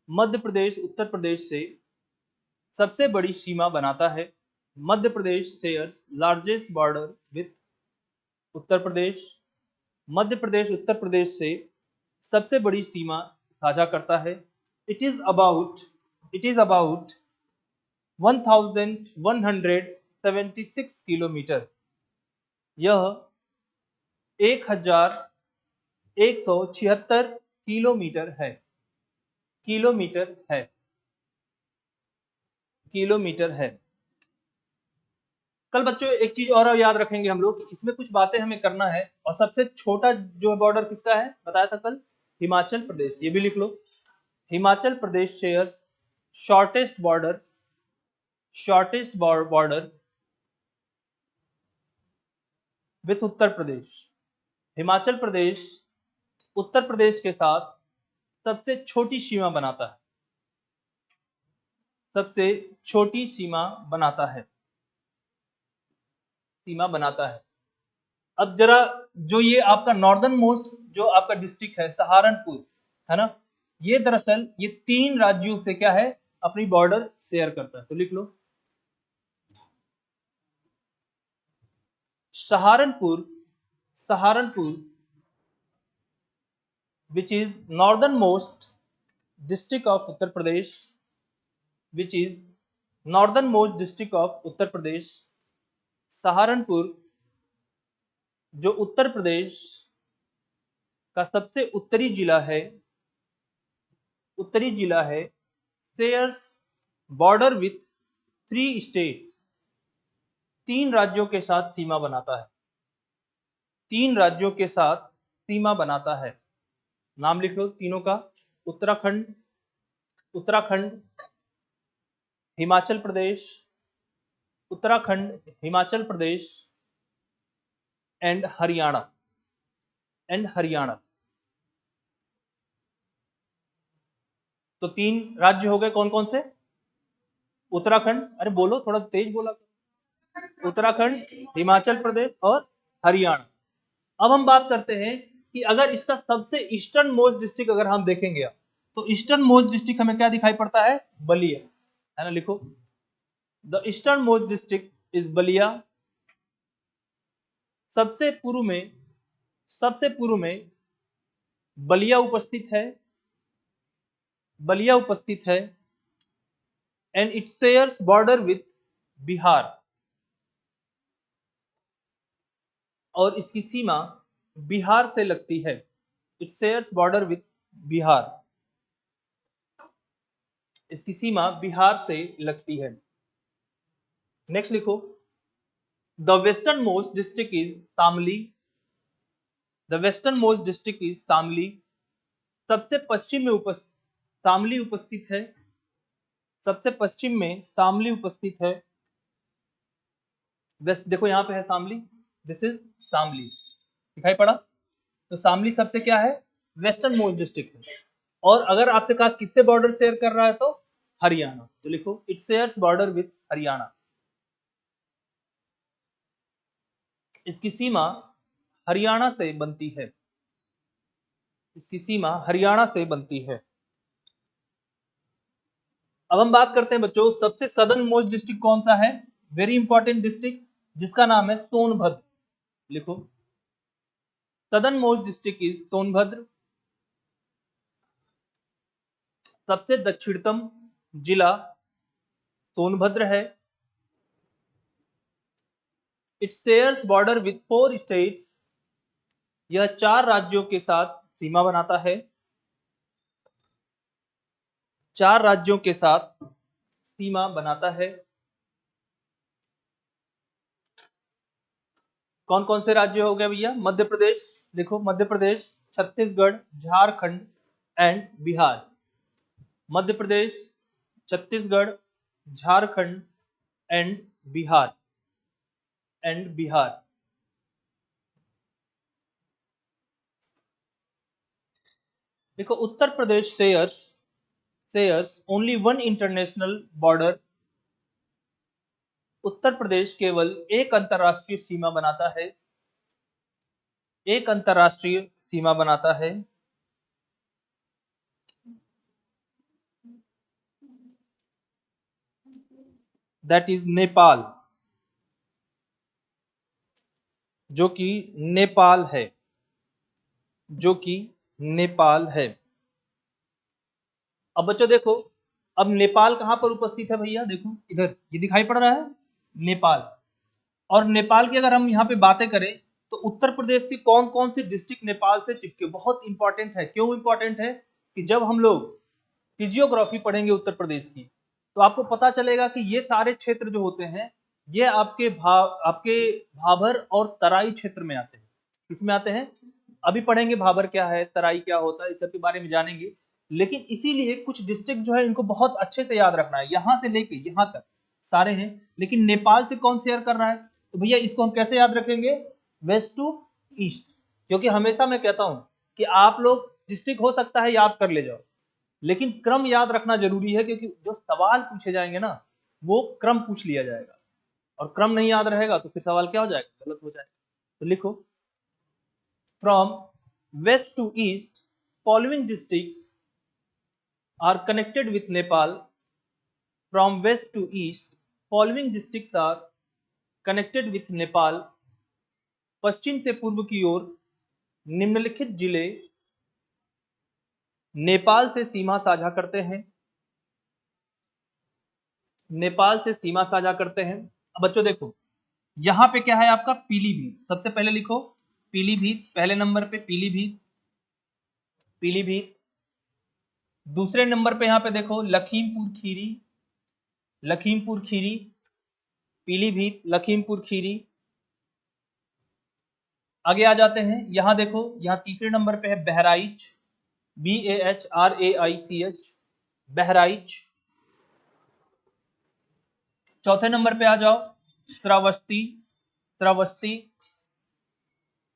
मध्य प्रदेश उत्तर प्रदेश से सबसे बड़ी सीमा बनाता है। Madhya Pradesh shares largest border with Uttar Pradesh. Madhya Pradesh Uttar Pradesh से सबसे बड़ी सीमा साझा करता है। It is about 1176 kilometre. यह 1176 किलोमीटर है। किलोमीटर है। कल बच्चों एक चीज और याद रखेंगे हम लोग कि इसमें कुछ बातें हमें करना है। और सबसे छोटा जो बॉर्डर किसका है बताया था कल, हिमाचल प्रदेश। ये भी लिख लो, Himachal Pradesh shares shortest border with Uttar Pradesh. Himachal Pradesh Uttar Pradesh के साथ सबसे छोटी सीमा बनाता है। सबसे छोटी सीमा बनाता है। अब जरा जो ये आपका नॉर्दर्न मोस्ट जो आपका डिस्ट्रिक्ट है सहारनपुर, है ना, ये दरअसल ये 3 राज्यों से क्या है अपनी बॉर्डर शेयर करता है। तो लिख लो Saharanpur which is northernmost district of Uttar Pradesh, Saharanpur जो उत्तर प्रदेश का सबसे उत्तरी जिला है, शेयर्स बॉर्डर विथ 3 स्टेट्स, 3 राज्यों के साथ सीमा बनाता है। नाम लिख लो तीनों का, उत्तराखंड, हिमाचल प्रदेश एंड हरियाणा। तो 3 राज्य हो गए कौन कौन से? उत्तराखंड, अरे बोलो थोड़ा तेज बोला, उत्तराखंड, हिमाचल प्रदेश और हरियाणा। अब हम बात करते हैं कि अगर इसका सबसे ईस्टर्न मोस्ट डिस्ट्रिक्ट अगर हम देखेंगे तो ईस्टर्न मोस्ट डिस्ट्रिक्ट हमें क्या दिखाई पड़ता है? बलिया, है ना। लिखो the eastern most district is Ballia. सबसे पूर्व में बलिया उपस्थित है and it shares border with Bihar, और इसकी सीमा बिहार से लगती है। It shares border with Bihar, इसकी सीमा बिहार से लगती है। नेक्स्ट लिखो the western most district is Shamli. सबसे पश्चिम में शामली उपस्थित है। वेस्ट देखो यहां पे है शामली, दिस इज शामली, दिखाई पड़ा। तो शामली सबसे क्या है? वेस्टर्न मोस्ट डिस्ट्रिक्ट है। और अगर आपसे कहा किससे बॉर्डर शेयर कर रहा है तो हरियाणा। तो लिखो it shares border with Haryana, इसकी सीमा हरियाणा से बनती है। अब हम बात करते हैं बच्चों सबसे सदर्न मोस्ट डिस्ट्रिक्ट कौन सा है? वेरी इंपॉर्टेंट डिस्ट्रिक्ट जिसका नाम है सोनभद्र। लिखो southern most district is Sonbhadra. सबसे दक्षिणतम जिला सोनभद्र है। It shares border with 4 states. यह 4 राज्यों के साथ सीमा बनाता है। 4 राज्यों के साथ सीमा बनाता है। कौन कौन से राज्य हो गए भैया? मध्य प्रदेश, देखो मध्य प्रदेश, छत्तीसगढ़, झारखंड एंड बिहार। मध्य प्रदेश, छत्तीसगढ़, झारखंड एंड बिहार देखो Uttar Pradesh shares only 1 international border. Uttar Pradesh केवल एक अंतरराष्ट्रीय सीमा बनाता है। दैट इज नेपाल, जो कि नेपाल है, जो कि नेपाल है। अब बच्चों देखो, अब नेपाल कहां पर उपस्थित है भैया, देखो इधर ये दिखाई पड़ रहा है नेपाल। और नेपाल की अगर हम यहाँ पे बातें करें तो उत्तर प्रदेश के कौन कौन से डिस्ट्रिक्ट नेपाल से चिपके, बहुत इंपॉर्टेंट है। क्यों इंपॉर्टेंट है कि जब हम लोग फिजियोग्राफी पढ़ेंगे उत्तर प्रदेश की, तो आपको पता चलेगा कि ये सारे क्षेत्र जो होते हैं ये आपके भाबर और तराई क्षेत्र में आते हैं। किसमें आते हैं, अभी पढ़ेंगे भाबर क्या है, तराई क्या होता है, इस सब के बारे में जानेंगे। लेकिन इसीलिए कुछ डिस्ट्रिक्ट जो है इनको बहुत अच्छे से याद रखना है, यहां से लेके यहां तक सारे हैं। लेकिन नेपाल से कौन शेयर कर रहा है, तो भैया इसको हम कैसे याद रखेंगे, वेस्ट टू ईस्ट। क्योंकि हमेशा मैं कहता हूं कि आप लोग डिस्ट्रिक्ट हो सकता है याद कर ले जाओ, लेकिन क्रम याद रखना जरूरी है, क्योंकि जो सवाल पूछे जाएंगे ना वो क्रम पूछ लिया जाएगा, और क्रम नहीं याद रहेगा तो फिर सवाल क्या हो जाएगा, गलत हो जाएगा। तो लिखो, from west to east following districts are connected with Nepal. From west to east following districts are connected with Nepal. पश्चिम से पूर्व की ओर निम्नलिखित जिले नेपाल से सीमा साझा करते हैं, नेपाल से सीमा साझा करते हैं। अब बच्चों देखो, यहां पे क्या है आपका पीलीभीत, सबसे पहले लिखो पीलीभीत, पहले नंबर पे पीलीभीत, पीलीभीत। दूसरे नंबर पे यहां पे देखो लखीमपुर खीरी, लखीमपुर खीरी, पीलीभीत, लखीमपुर खीरी। आगे आ जाते हैं, यहां देखो, यहां तीसरे नंबर पे है बहराइच, BAHRAICH, बहराइच। चौथे नंबर पे आ जाओ श्रावस्ती, श्रावस्ती,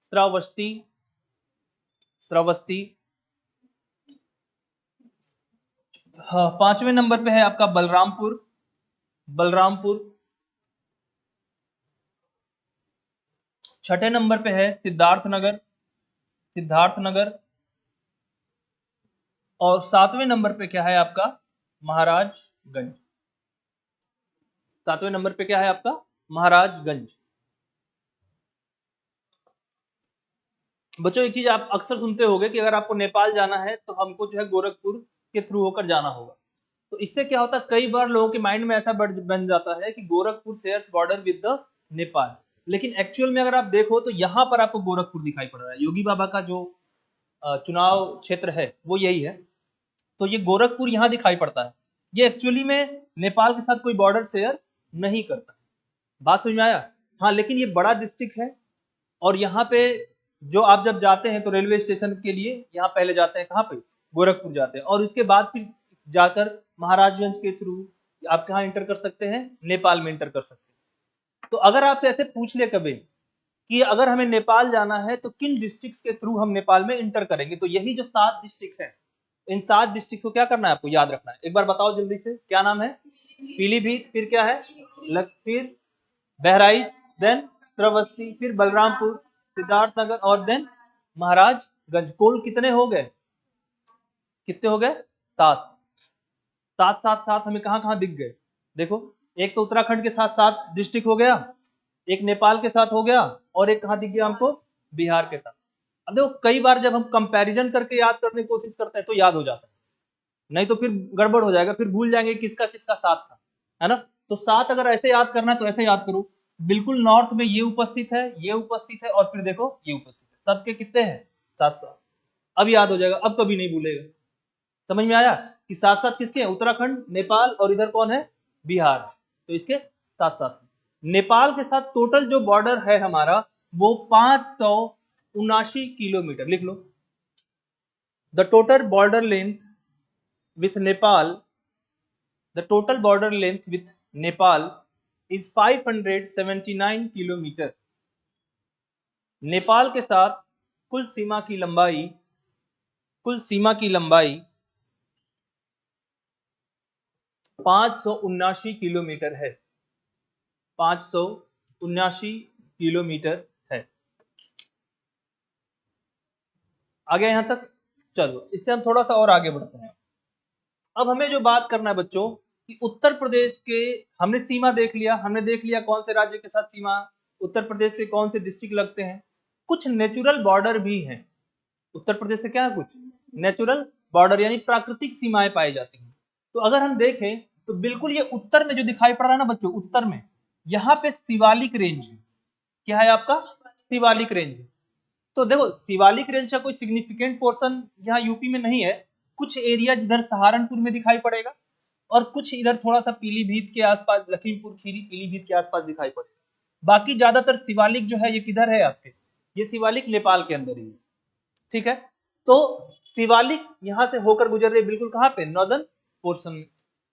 श्रावस्ती, श्रावस्ती। हाँ, पांचवें नंबर पे है आपका बलरामपुर, बलरामपुर। छठे नंबर पे है सिद्धार्थनगर, सिद्धार्थनगर। और सातवें नंबर पे क्या है आपका महाराजगंज, सातवें नंबर पे क्या है आपका महाराजगंज। बच्चों एक चीज आप अक्सर सुनते होंगे कि अगर आपको नेपाल जाना है तो हमको जो है गोरखपुर के थ्रू होकर जाना होगा। तो इससे क्या होता है, कई बार लोगों के माइंड में ऐसा बन जाता है कि Gorakhpur shares border with the Nepal. लेकिन एक्चुअल में अगर आप देखो तो यहाँ पर आपको गोरखपुर दिखाई पड़ रहा है, योगी बाबा का जो चुनाव क्षेत्र है वो यही है। तो ये गोरखपुर यहाँ दिखाई पड़ता है, ये एक्चुअली में नेपाल के साथ कोई बॉर्डर शेयर नहीं करता। बात समझ में आया। हाँ, लेकिन ये बड़ा डिस्ट्रिक्ट है, और यहाँ पे जो आप जब जाते हैं तो रेलवे स्टेशन के लिए यहाँ पहले जाते हैं कहाँ पे, गोरखपुर जाते हैं, और उसके बाद फिर जाकर महाराजगंज के थ्रू आप कहाँ इंटर कर सकते हैं, नेपाल में इंटर कर सकते हैं। तो अगर आपसे ऐसे पूछ ले कभी कि अगर हमें नेपाल जाना है तो किन डिस्ट्रिक्ट्स के थ्रू हम नेपाल में इंटर करेंगे, तो यही जो 7 डिस्ट्रिक्ट है, इन 7 डिस्ट्रिक्ट को क्या करना है आपको याद रखना है। एक बार बताओ जल्दी से, क्या नाम है, पीलीभीत, फिर क्या है फिर बहराइच, देन श्रावस्ती, फिर बलरामपुर, सिद्धार्थनगर, और देन महाराजगंज। कुल कितने हो गए, कितने हो गए, 7। 7 7 7 हमें कहां कहां दिख गए, देखो एक तो उत्तराखंड के साथ 7 डिस्ट्रिक्ट हो गया, एक नेपाल के साथ हो गया, और एक कहां दिख गया हमको, बिहार के साथ। अब देखो कई बार जब हम कंपैरिजन करके याद करने की कोशिश करते हैं तो याद हो जाता है, नहीं तो फिर गड़बड़ हो जाएगा, फिर भूल जाएंगे किसका किसका साथ था, है ना। तो 7 अगर ऐसे याद करना है तो ऐसे याद करो, बिल्कुल नॉर्थ में ये उपस्थित है, ये उपस्थित है, और फिर देखो ये उपस्थित है, सबके कितने हैं 7 7। अब याद हो जाएगा, अब कभी नहीं भूलेगा। समझ में आया कि 7 7 किसके हैं, उत्तराखंड, नेपाल, और इधर कौन है, बिहार। तो इसके 7 7 नेपाल के साथ टोटल जो बॉर्डर है हमारा वो 579 किलोमीटर, लिख लो। The total border length with Nepal, the total border length with Nepal is 579 kilometre. Nepal के साथ कुल सीमा की लंबाई, कुल सीमा की लंबाई 579 किलोमीटर है, 579 किलोमीटर है। आगे यहां तक, चलो इससे हम थोड़ा सा और आगे बढ़ते हैं। अब हमें जो बात करना है बच्चों कि उत्तर प्रदेश के हमने सीमा देख लिया, हमने देख लिया कौन से राज्य के साथ सीमा, उत्तर प्रदेश से कौन से डिस्ट्रिक्ट लगते हैं, कुछ नेचुरल बॉर्डर भी हैं उत्तर प्रदेश से, क्या है, कुछ नेचुरल बॉर्डर यानी प्राकृतिक सीमाएं पाई जाती हैं। तो अगर हम देखें तो बिल्कुल ये उत्तर में जो दिखाई पड़ रहा है ना बच्चों, उत्तर में यहाँ पे शिवालिक रेंज है। क्या है आपका? शिवालिक रेंज। तो देखो शिवालिक रेंज का कोई सिग्निफिकेंट पोर्शन यहाँ यूपी में नहीं है, कुछ एरिया इधर सहारनपुर में दिखाई पड़ेगा और कुछ इधर थोड़ा सा पीलीभीत के आसपास, लखीमपुर खीरी पीलीभीत के आसपास दिखाई पड़ेगा। बाकी ज्यादातर शिवालिक जो है ये किधर है आपके, ये शिवालिक नेपाल के अंदर ही है। ठीक है, तो शिवालिक यहां से होकर गुजर रही बिल्कुल कहां पे, नॉर्दर्न पोर्शन में।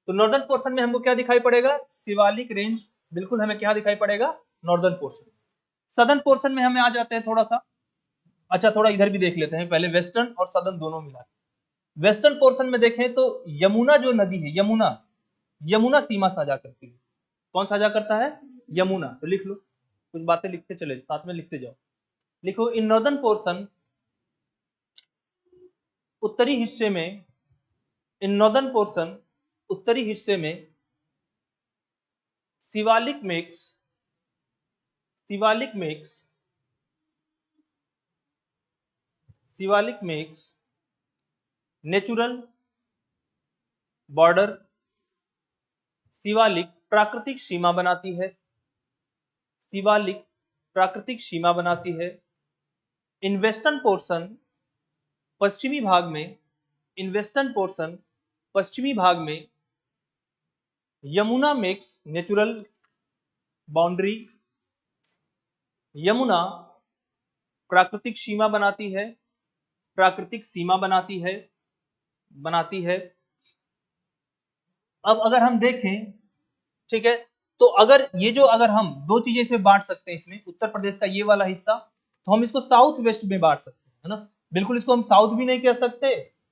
तो नॉर्दर्न पोर्शन में हमको क्या दिखाई पड़ेगा, शिवालिक रेंज बिल्कुल हमें क्या दिखाई पड़ेगा, नॉर्दर्न पोर्शन। सदर्न पोर्शन में हमें आ जाते हैं थोड़ा सा, अच्छा थोड़ा इधर भी देख लेते हैं पहले, वेस्टर्न और सदर्न दोनों मिला। वेस्टर्न पोर्शन में देखें तो यमुना जो नदी है, यमुना, यमुना सीमा साझा करती है। कौन साझा करता है, यमुना। तो लिख लो, कुछ बातें लिखते चले, साथ में लिखते जाओ। लिखो, इन नॉर्दर्न पोर्शन, उत्तरी हिस्से में, इन नॉर्दर्न पोर्शन, उत्तरी हिस्से में Shivalik makes, Shivalik makes, Shivalik makes natural border, Shivalik प्राकृतिक सीमा बनाती है, शिवालिक प्राकृतिक सीमा बनाती है। इन वेस्टर्न पोर्शन, पश्चिमी भाग में, इन वेस्टर्न पोर्शन, पश्चिमी भाग में Yamuna makes natural boundary, Yamuna प्राकृतिक सीमा बनाती है, प्राकृतिक सीमा बनाती है, बनाती है। अब अगर हम देखें, ठीक है, तो अगर ये जो, अगर हम दो चीजें इसमें बांट सकते हैं, इसमें उत्तर प्रदेश का ये वाला हिस्सा, तो हम इसको साउथ वेस्ट में बांट सकते हैं, है ना। बिल्कुल इसको हम साउथ भी नहीं कह सकते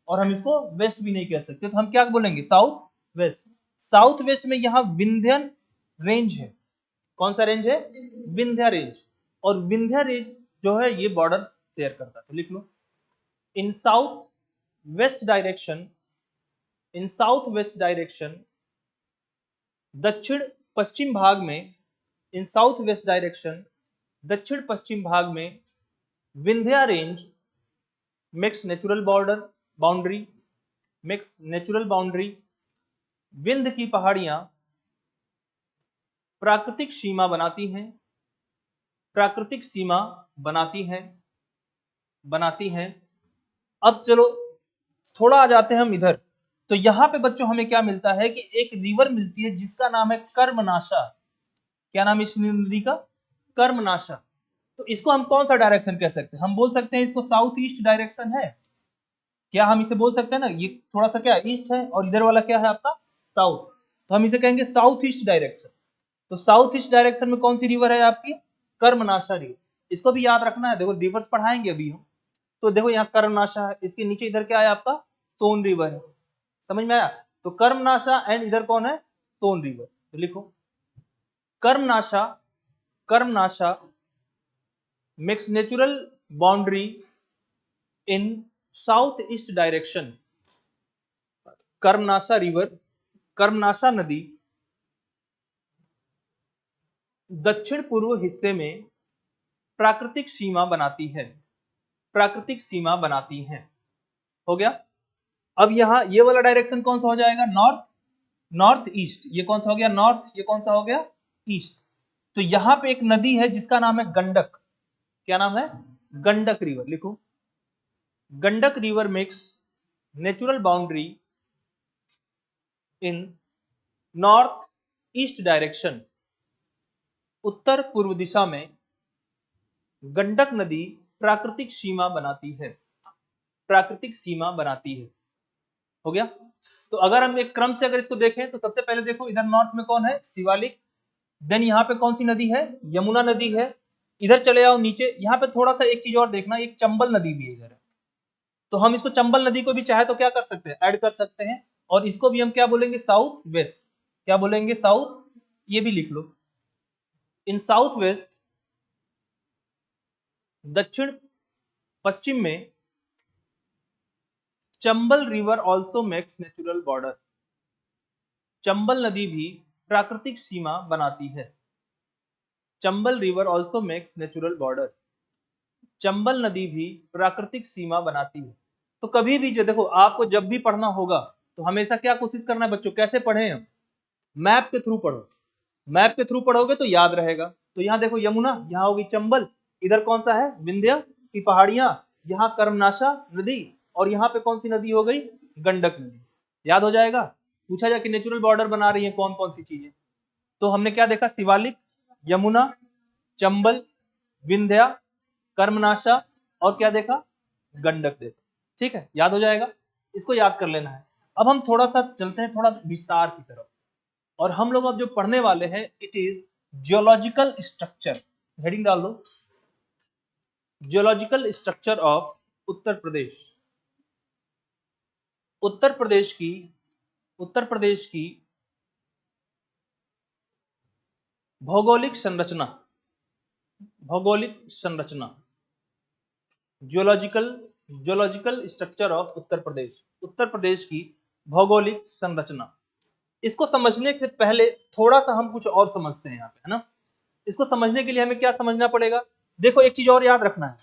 और हम इसको वेस्ट भी नहीं कह सकते, तो हम क्या बोलेंगे, साउथ वेस्ट। साउथ वेस्ट में यहाँ विंध्यन रेंज है। कौन सा रेंज है, विंध्या रेंज। और विंध्या रेंज जो है ये बॉर्डर शेयर करता है। तो लिख लो, इन साउथ वेस्ट डायरेक्शन, इन साउथ वेस्ट डायरेक्शन, दक्षिण पश्चिम भाग में, इन साउथ वेस्ट डायरेक्शन, दक्षिण पश्चिम भाग में Vindhya range makes natural border boundary, makes natural boundary. Vindhya की पहाड़ियां प्राकृतिक सीमा बनाती हैं, प्राकृतिक सीमा बनाती हैं, बनाती हैं। अब चलो थोड़ा आ जाते हैं हम इधर। तो यहां पे बच्चों हमें क्या मिलता है कि एक रिवर मिलती है जिसका नाम है कर्मनाशा। क्या नाम है इस नदी का, कर्मनाशा। तो इसको हम कौन सा डायरेक्शन कह सकते हैं, हम बोल सकते हैं इसको साउथ ईस्ट डायरेक्शन है। क्या हम इसे बोल सकते हैं ना, ये थोड़ा सा क्या ईस्ट है और इधर वाला क्या है आपका साउथ, तो हम इसे कहेंगे साउथ ईस्ट डायरेक्शन। तो साउथ ईस्ट डायरेक्शन में कौन सी रिवर है आपकी, कर्मनाशा रिवर। इसको भी याद रखना है, देखो रिवर्स पढ़ाएंगे अभी हम। तो देखो यहाँ कर्मनाशा है, इसके नीचे इधर क्या है आपका सोन रिवर है, समझ में आया। तो कर्मनाशा एंड इधर कौन है, सोन रिवर। तो लिखो, Karmanasha, Karmanasha makes natural boundary इन south east direction. Karmanasha river, Karmanasha नदी दक्षिण पूर्व हिस्से में प्राकृतिक सीमा बनाती है, प्राकृतिक सीमा बनाती है। हो गया। अब यहां ये वाला डायरेक्शन कौन सा हो जाएगा, नॉर्थ, नॉर्थ ईस्ट। ये कौन सा हो गया नॉर्थ, ये कौन सा हो गया ईस्ट। तो यहां पे एक नदी है जिसका नाम है गंडक। क्या नाम है, गंडक रिवर। लिखो, Gandak river makes natural boundary in north east direction. उत्तर पूर्व दिशा में गंडक नदी प्राकृतिक सीमा बनाती है, प्राकृतिक सीमा बनाती है। हो गया। तो अगर हम एक क्रम से अगर इसको देखें तो सबसे पहले देखो इधर नॉर्थ में कौन है, शिवालिक। देन यहाँ पे कौन सी नदी है, यमुना नदी है। इधर चले आओ नीचे, यहाँ पे थोड़ा सा एक चीज और देखना, एक चंबल नदी भी है इधर। तो हम इसको चंबल नदी को भी चाहे तो क्या कर सकते हैं, ऐड कर सकते हैं। और इसको भी हम क्या बोलेंगे, साउथ वेस्ट। क्या बोलेंगे, साउथ। ये भी लिख लो, इन साउथ वेस्ट, दक्षिण पश्चिम में Chambal river also makes natural border. Chambal नदी भी प्राकृतिक सीमा बनाती है। Chambal river also makes natural border. Chambal नदी भी प्राकृतिक सीमा बनाती है। तो कभी भी जो देखो, आपको जब भी पढ़ना होगा तो हमेशा क्या कोशिश करना है बच्चों, कैसे पढ़ें हम? मैप के थ्रू पढ़ो। मैप के थ्रू पढ़ोगे तो याद रहेगा। तो यहाँ देखो यमुना, यहाँ होगी चंबल, इधर कौन सा है? विंध्य की पहाड़ियां, यहाँ कर्मनाशा नदी, और यहाँ पे कौन सी नदी हो गई? गंडक नदी। याद हो जाएगा। पूछा जाए कि नेचुरल बॉर्डर बना रही है कौन कौन सी चीजें, तो हमने क्या देखा? शिवालिक, यमुना, चंबल, विंध्या, कर्मनाशा, और क्या देखा? गंडक देखा। ठीक है, याद हो जाएगा। इसको याद कर लेना है। अब हम थोड़ा सा चलते हैं थोड़ा विस्तार की तरफ, और हम लोग अब जो पढ़ने वाले हैं it is geological structure. Heading डाल दो, geological structure of Uttar Pradesh. Uttar Pradesh की भौगोलिक संरचना, भौगोलिक संरचना, geological structure of Uttar Pradesh, Uttar Pradesh की भौगोलिक संरचना। इसको समझने से पहले थोड़ा सा हम कुछ और समझते हैं यहाँ पे, है ना। इसको समझने के लिए हमें क्या समझना पड़ेगा? देखो एक चीज और याद रखना है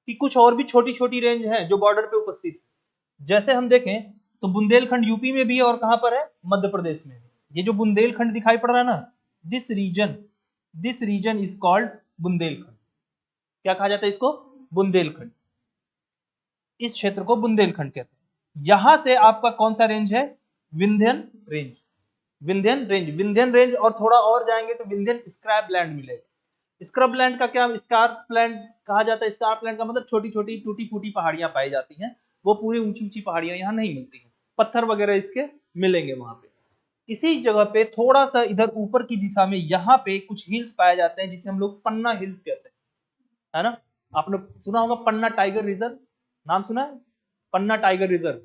कि कुछ और भी छोटी छोटी रेंज है जो बॉर्डर पे उपस्थित है। जैसे हम देखें तो बुंदेलखंड यूपी में भी है, और कहां पर है? मध्य प्रदेश में। ये जो बुंदेलखंड दिखाई पड़ रहा है ना, this region is called Bundelkhand. क्या कहा जाता है इसको? बुंदेलखंड। इस क्षेत्र को बुंदेलखंड कहते हैं। यहां से आपका कौन सा रेंज है? विंध्यन रेंज। विंध्यन रेंज, और थोड़ा और जाएंगे तो विंध्यन स्क्रैप लैंड मिलेगा। स्क्रब लैंड का क्या? स्कार्प लैंड कहा जाता है। स्कार्प लैंड का मतलब छोटी छोटी टूटी फूटी पहाड़ियां पाई जाती हैं, वो पूरी ऊंची ऊंची पहाड़ियां यहाँ नहीं मिलती हैं, पत्थर वगैरह इसके मिलेंगे वहां पे। इसी जगह पे थोड़ा सा इधर ऊपर की दिशा में यहाँ पे कुछ हिल्स पाए जाते हैं जिसे हम लोग पन्ना हिल्स कहते हैं, है ना। आपने सुना होगा पन्ना टाइगर रिजर्व, नाम सुना है? पन्ना टाइगर रिजर्व।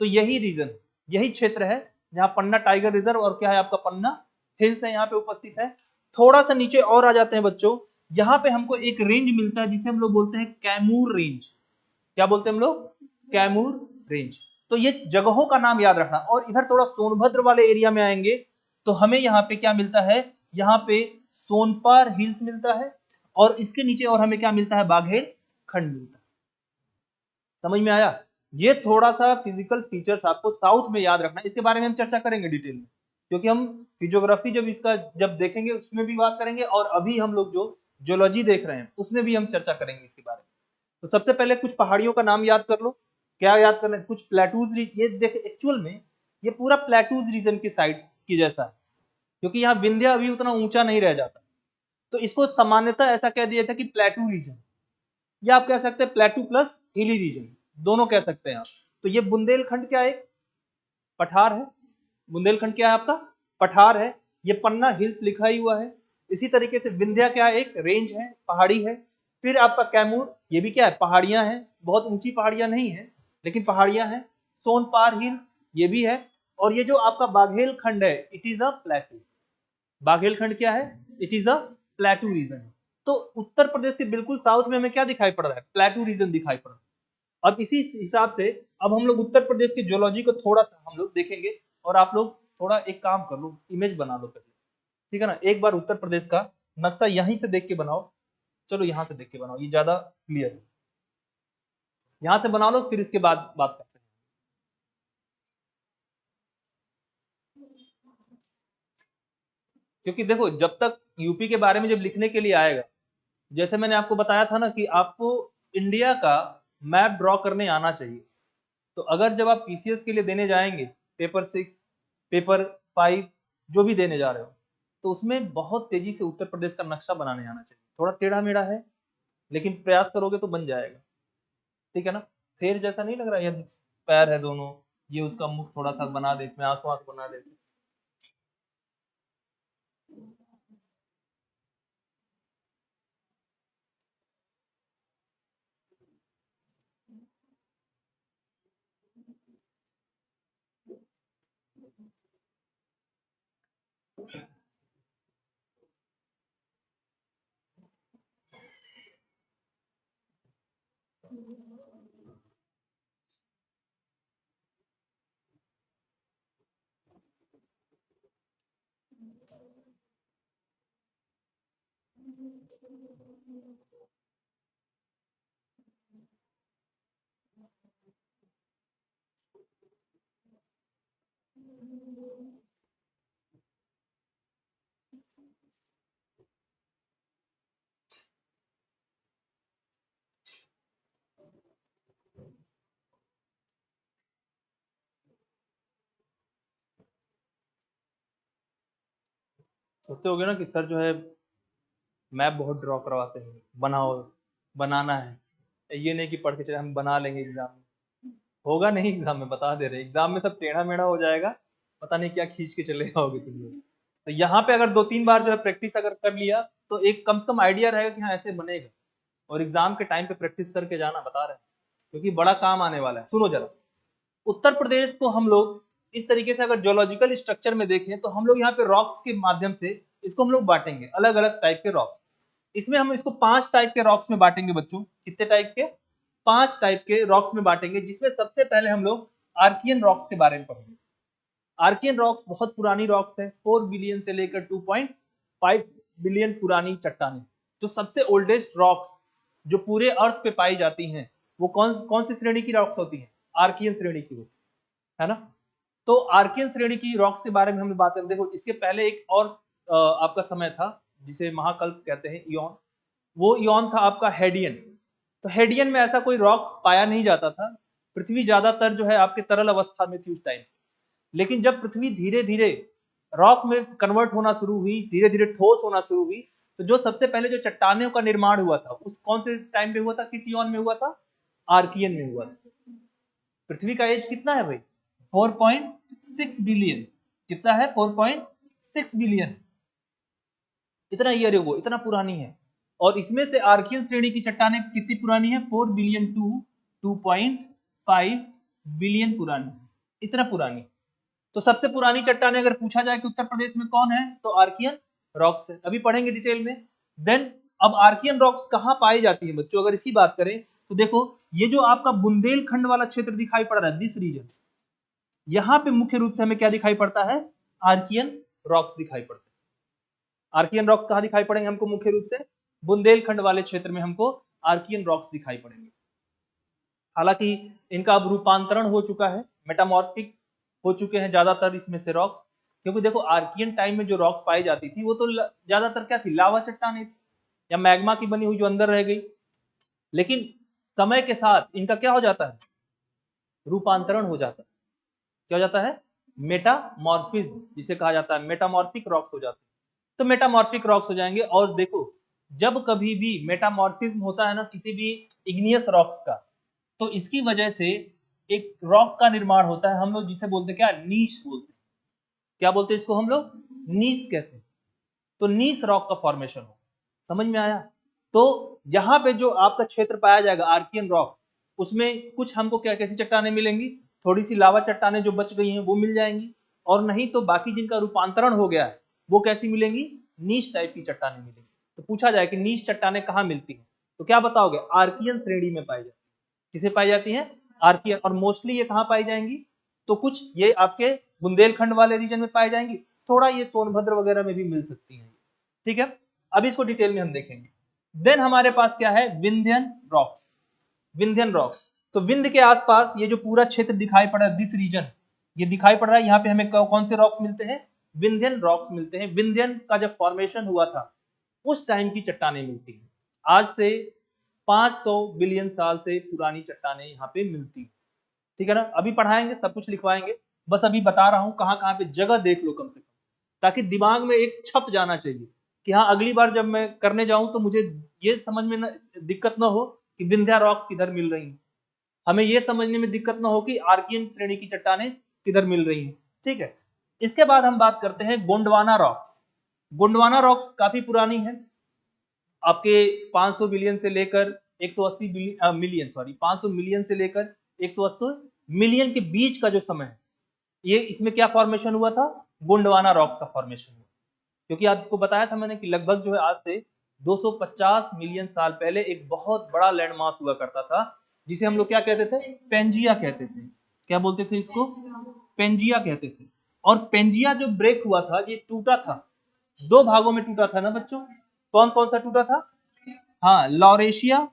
तो यही रीजन, यही क्षेत्र है जहाँ पन्ना टाइगर रिजर्व और क्या है आपका? पन्ना हिल्स है, यहाँ पे उपस्थित है। थोड़ा सा नीचे और आ जाते हैं बच्चों, यहाँ पे हमको एक रेंज मिलता है जिसे हम लोग बोलते हैं कैमूर रेंज। क्या बोलते हैं हम लोग? कैमूर रेंज। तो ये जगहों का नाम याद रखना। और इधर थोड़ा सोनभद्र वाले एरिया में आएंगे तो हमें यहाँ पे क्या मिलता है? यहाँ पे सोनपार हिल्स मिलता है, और इसके नीचे और हमें क्या मिलता है? बाघेल खंड मिलता है। समझ में आया? ये थोड़ा सा फिजिकल फीचर्स आपको साउथ में याद रखना है। इसके बारे में हम चर्चा करेंगे डिटेल में, क्योंकि हम फिजियोग्राफी जब इसका जब देखेंगे उसमें भी बात करेंगे, और अभी हम लोग जो जियोलॉजी देख रहे हैं उसमें भी हम चर्चा करेंगे इसके बारे में। तो सबसे पहले कुछ पहाड़ियों का नाम याद कर लो। क्या याद करना है? कुछ प्लेटूज, ये देख एक्चुअल में ये पूरा प्लेटूज रीजन की साइड की जैसा है, क्योंकि यहाँ विंध्य अभी उतना ऊंचा नहीं रह जाता, तो इसको सामान्यतः ऐसा कह दिया था कि प्लेटू रीजन, या आप कह सकते हैं प्लेटू प्लस हिली रीजन, दोनों कह सकते हैं आप। तो ये बुंदेलखंड क्या है? पठार है। बुंदेलखंड क्या है आपका? पठार है। ये पन्ना हिल्स लिखा ही हुआ है। इसी तरीके से विंध्या क्या है? एक रेंज है, पहाड़ी है। फिर आपका कैमूर, ये भी क्या है? पहाड़ियां हैं, बहुत ऊंची पहाड़ियां नहीं है लेकिन पहाड़ियां हैं। सोनपार हिल्स ये भी है। और ये जो आपका बाघेल खंड है it is a plateau. Baghelkhand क्या है? It is a plateau region. तो उत्तर प्रदेश के बिल्कुल साउथ में हमें क्या दिखाई पड़ रहा है? प्लेटू रीजन दिखाई पड़ रहा है। अब इसी हिसाब से अब हम लोग उत्तर प्रदेश की जियोलॉजी को थोड़ा सा हम लोग देखेंगे, और आप लोग थोड़ा एक काम कर लो, इमेज बना लो पहले, ठीक है ना। एक बार उत्तर प्रदेश का नक्शा यहीं से देख के बनाओ। चलो यहाँ से देख के बनाओ, ये ज्यादा क्लियर है। यहाँ से बना लो, फिर इसके बाद बात करते हैं। क्योंकि देखो जब तक यूपी के बारे में जब लिखने के लिए आएगा, जैसे मैंने आपको बताया था ना कि आपको इंडिया का मैप ड्रॉ करने आना चाहिए। तो अगर जब आप पीसीएस के लिए देने जाएंगे, पेपर 6, पेपर 5, जो भी देने जा रहे हो, तो उसमें बहुत तेजी से उत्तर प्रदेश का नक्शा बनाने आना चाहिए। थोड़ा टेढ़ा मेढ़ा है लेकिन प्रयास करोगे तो बन जाएगा, ठीक है ना। शेर जैसा नहीं लग रहा है? ये पैर है दोनों, ये उसका मुख थोड़ा सा बना दे, इसमें आंख वाँख बना दे। सोचते होगे ना कि सर जो है मैप बहुत ड्रॉ करवाते हैं, बनाओ, बनाना है, ये नहीं कि पढ़ के चले हम बना लेंगे एग्जाम में। होगा नहीं एग्जाम में, बता दे रहे एग्जाम में सब टेढ़ा मेढ़ा हो जाएगा, पता नहीं क्या खींच के चले जाओगे तुम लोग। तो यहाँ पे अगर 2-3 बार जो है प्रैक्टिस अगर कर लिया तो एक कम से कम आइडिया रहेगा कि हाँ ऐसे बनेगा, और एग्जाम के टाइम पे प्रैक्टिस करके जाना, बता रहे हैं, क्योंकि बड़ा काम आने वाला है। सुनो जरा, उत्तर प्रदेश को हम लोग इस तरीके से अगर जियोलॉजिकल स्ट्रक्चर में देखें तो हम लोग यहाँ पे रॉक्स के माध्यम से इसको हम लोग बांटेंगे, अलग अलग टाइप के रॉक्स। इसमें हम इसको 5 टाइप के रॉक्स में बांटेंगे बच्चों। कितने टाइप के? 5 टाइप के रॉक्स में बांटेंगे, जिसमें सबसे पहले हम लोग आर्कियन रॉक्स के बारे में पढ़ेंगे। आर्कियन रॉक्स बहुत पुरानी रॉक्स है, 4 बिलियन से लेकर 2.5 बिलियन पुरानी चट्टानें। जो सबसे ओल्डेस्ट रॉक्स जो पूरे अर्थ पे पाई जाती हैं, वो कौन कौन सी श्रेणी की रॉक्स होती हैं? आर्कियन श्रेणी की होती है ना। तो आर्कियन श्रेणी की रॉक्स के बारे में हम बात करें। देखो, इसके पहले एक और आपका समय था जिसे महाकल्प कहते हैं, इयॉन। वो इयॉन था आपका हेडियन। तो हेडियन में ऐसा कोई रॉक्स पाया नहीं जाता था। पृथ्वी ज्यादातर जो है आपके तरल अवस्था में थी उस टाइम। लेकिन जब पृथ्वी धीरे धीरे रॉक में कन्वर्ट होना शुरू हुई, धीरे धीरे ठोस होना शुरू हुई, तो जो सबसे पहले जो चट्टानों का निर्माण हुआ था उस कौन से टाइम पे हुआ था? किस इयॉन में हुआ था? आर्कियन में हुआ था। पृथ्वी का एज कितना है भाई? 4.6 बिलियन। कितना है? 4.6 बिलियन। इतना ईयर है वो, इतना पुरानी है। और इसमें से आर्कियन श्रेणी की चट्टानें कितनी पुरानी है? 4 बिलियन टू 2.5 बिलियन पुरानी, इतना पुरानी। तो सबसे पुरानी चट्टानें अगर पूछा जाए कि उत्तर प्रदेश में कौन है, तो आर्कियन रॉक्स है। अभी पढ़ेंगे डिटेल में। देन अब आर्कियन रॉक्स कहाँ पाई जाती है बच्चों, अगर इसी बात करें तो देखो, ये जो आपका बुंदेलखंड वाला क्षेत्र दिखाई पड़ रहा है, दिस रीजन, यहां पे मुख्य रूप से हमें क्या दिखाई पड़ता है? आर्कियन रॉक्स दिखाई पड़ते हैं। आर्कियन रॉक्स कहां दिखाई पड़ेंगे हमको? मुख्य रूप से बुंदेलखंड वाले क्षेत्र में हमको आर्कियन रॉक्स दिखाई पड़ेंगे। हालांकि इनका अब रूपांतरण हो चुका है, मेटामॉर्फिक हो चुके हैं ज्यादातर इसमें से रॉक्स। क्योंकि देखो, आर्कियन टाइम में जो रॉक्स पाई जाती थी वो तो ज्यादातर क्या थी? लावा चट्टानें थी या मैग्मा की बनी हुई जो अंदर रह गई। लेकिन समय के साथ इनका क्या हो जाता है? रूपांतरण हो जाता है। क्या हो जाता है? मेटामॉर्फिज्म, जिसे कहा जाता है, मेटामॉर्फिक रॉक्स हो जाते हैं। तो मेटामॉर्फिक रॉक्स हो जाएंगे। और देखो, जब कभी भी मेटामॉर्फिज्म होता है ना किसी भी इग्नियस रॉक्स का, तो इसकी वजह से एक रॉक का निर्माण होता है, हम लोग जिसे बोलते हैं क्या? नीश बोलते हैं। क्या बोलते हैं इसको हम लोग? नीश कहते हैं। तो नीश रॉक का फॉर्मेशन हो। समझ में आया? तो यहाँ पे जो आपका क्षेत्र पाया जाएगा आर्कियन रॉक, उसमें कुछ हमको क्या कैसी चट्टानें मिलेंगी? थोड़ी सी लावा चट्टानें जो बच गई हैं वो मिल जाएंगी, और नहीं तो बाकी जिनका रूपांतरण हो गया है वो कैसी मिलेंगी? नीश टाइप की चट्टानें मिलेंगी। तो पूछा जाए कि नीश चट्टानें कहाँ मिलती हैं, तो क्या बताओगे? आर्कियन श्रेणी में पाई जाती है। किसे पाई जाती है? आर्कियन। और मोस्टली ये कहाँ पाई जाएंगी? तो कुछ ये आपके बुंदेलखंड वाले रीजन में पाई जाएंगी, थोड़ा ये सोनभद्र वगैरह में भी मिल सकती हैं। ठीक है, अब इसको डिटेल में हम देखेंगे। देन हमारे पास क्या है? विंध्यन रॉक्स। विंध्यन रॉक्स, तो विंध्य के आसपास ये जो पूरा क्षेत्र दिखाई पड़ रहा है, दिस रीजन, ये दिखाई पड़ रहा है, यहाँ पे हमें कौन से रॉक्स मिलते हैं? विंध्यन रॉक्स मिलते हैं। विंध्यन का जब फॉर्मेशन हुआ था उस टाइम की चट्टानें मिलती हैं। आज से 500 बिलियन साल से पुरानी चट्टानें यहाँ पे मिलती हैं। ठीक है ना। अभी पढ़ाएंगे, सब कुछ लिखवाएंगे, बस अभी बता रहा हूँ कहाँ कहाँ पे जगह देख लो कम से कम, ताकि दिमाग में एक छप जाना चाहिए कि हाँ अगली बार जब मैं करने जाऊं तो मुझे ये समझ में दिक्कत ना हो कि विंध्या रॉक्स किधर मिल रही हैं। हमें ये समझने में दिक्कत ना हो कि आर्कियन श्रेणी की चट्टानें किधर मिल रही हैं। ठीक है। इसके बाद हम बात करते हैं गोंडवाना रॉक्स। गोंडवाना रॉक्स काफी पुरानी है, आपके 500 बिलियन से लेकर 180 मिलियन, सॉरी 500 मिलियन से लेकर 180 मिलियन के बीच का जो समय है, ये इसमें क्या फॉर्मेशन हुआ था? गोंडवाना रॉक्स का फॉर्मेशन हुआ। क्योंकि आपको बताया था मैंने कि लगभग जो है आज से 250 मिलियन साल पहले एक बहुत बड़ा लैंडमास हुआ करता था, जिसे हम लोग क्या कहते थे? पेंजिया कहते थे। क्या बोलते थे इसको? पेंजिया कहते थे। और पेंजिया जो ब्रेक हुआ था, ये टूटा था, 2 भागों में टूटा था ना बच्चों। कौन कौन सा टूटा था? हाँ, लॉरेशिया,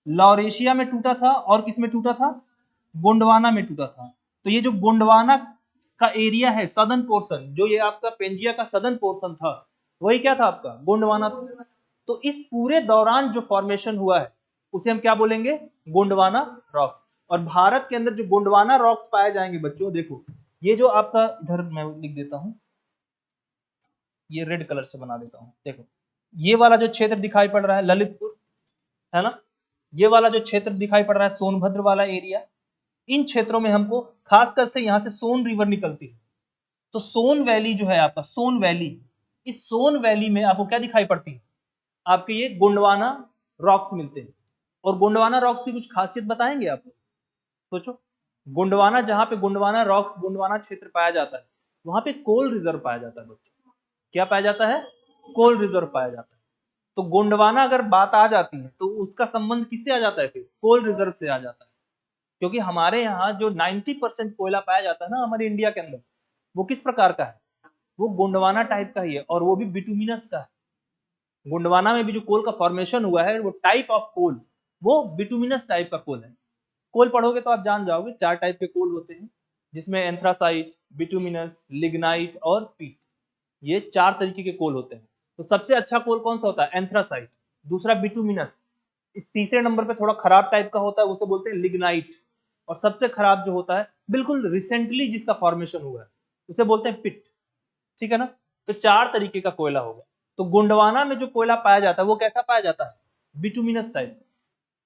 लॉरेशिया में टूटा था, और किस में टूटा था? गोंडवाना में टूटा था। तो ये जो गोंडवाना का एरिया है, सदर्न पोर्शन, जो ये आपका पेंजिया का सदर्न पोर्शन था, वही क्या था आपका? गोंडवाना था। तो इस पूरे दौरान जो फॉर्मेशन हुआ है उसे हम क्या बोलेंगे? गोंडवाना रॉक्स। और भारत के अंदर जो गोंडवाना रॉक्स पाए जाएंगे बच्चों, देखो ये जो आपका, इधर मैं लिख देता हूं, ये रेड कलर से बना देता हूं। देखो ये वाला जो क्षेत्र दिखाई पड़ रहा है ललितपुर, है ना, ये वाला जो क्षेत्र दिखाई पड़ रहा है सोनभद्र वाला एरिया, इन क्षेत्रों में हमको खासकर से यहाँ से सोन रिवर निकलती है। तो सोन वैली जो है आपका, सोन वैली, इस सोन वैली में आपको क्या दिखाई पड़ती है? आपके ये गोंडवाना रॉक्स मिलते हैं। और गोंडवाना रॉक्स की कुछ खासियत बताएंगे आपको? सोचो, गोंडवाना, जहां पे गोंडवाना रॉक्स, गोंडवाना क्षेत्र पाया जाता है, वहां पे कोल रिजर्व पाया जाता है बच्चों। क्या पाया जाता है? कोल रिजर्व पाया जाता है। तो गोंडवाना अगर बात आ जाती है तो उसका संबंध किससे आ जाता है? फिर कोल रिजर्व से आ जाता है। क्योंकि हमारे यहाँ जो 90% कोयला पाया जाता है ना हमारे इंडिया के अंदर, वो किस प्रकार का है? वो गोंडवाना टाइप का ही है, और वो भी बिटुमिनस का है। गोंडवाना में भी जो कोल का फॉर्मेशन हुआ है, वो टाइप ऑफ कोल, वो बिटुमिनस टाइप का कोल है। कोल पढ़ोगे तो आप जान जाओगे, 4 टाइप के कोल होते हैं, जिसमें एंथ्रासाइट, बिटुमिनस, लिग्नाइट और पीट, ये 4 तरीके के कोल होते हैं। तो सबसे अच्छा कोल कौन सा होता है? एंथ्रासाइट। दूसरा बिटुमिनस। इस तीसरे नंबर पे थोड़ा खराब टाइप का होता है, उसे बोलते हैं लिग्नाइट। और सबसे खराब जो होता है, बिल्कुल रिसेंटली जिसका फॉर्मेशन हुआ है, उसे बोलते हैं पिट। ठीक है ना? तो 4 तरीके का कोयला होगा। तो गोंडवाना में जो कोयला पाया जाता है वो कैसा पाया जाता है? Bituminous type.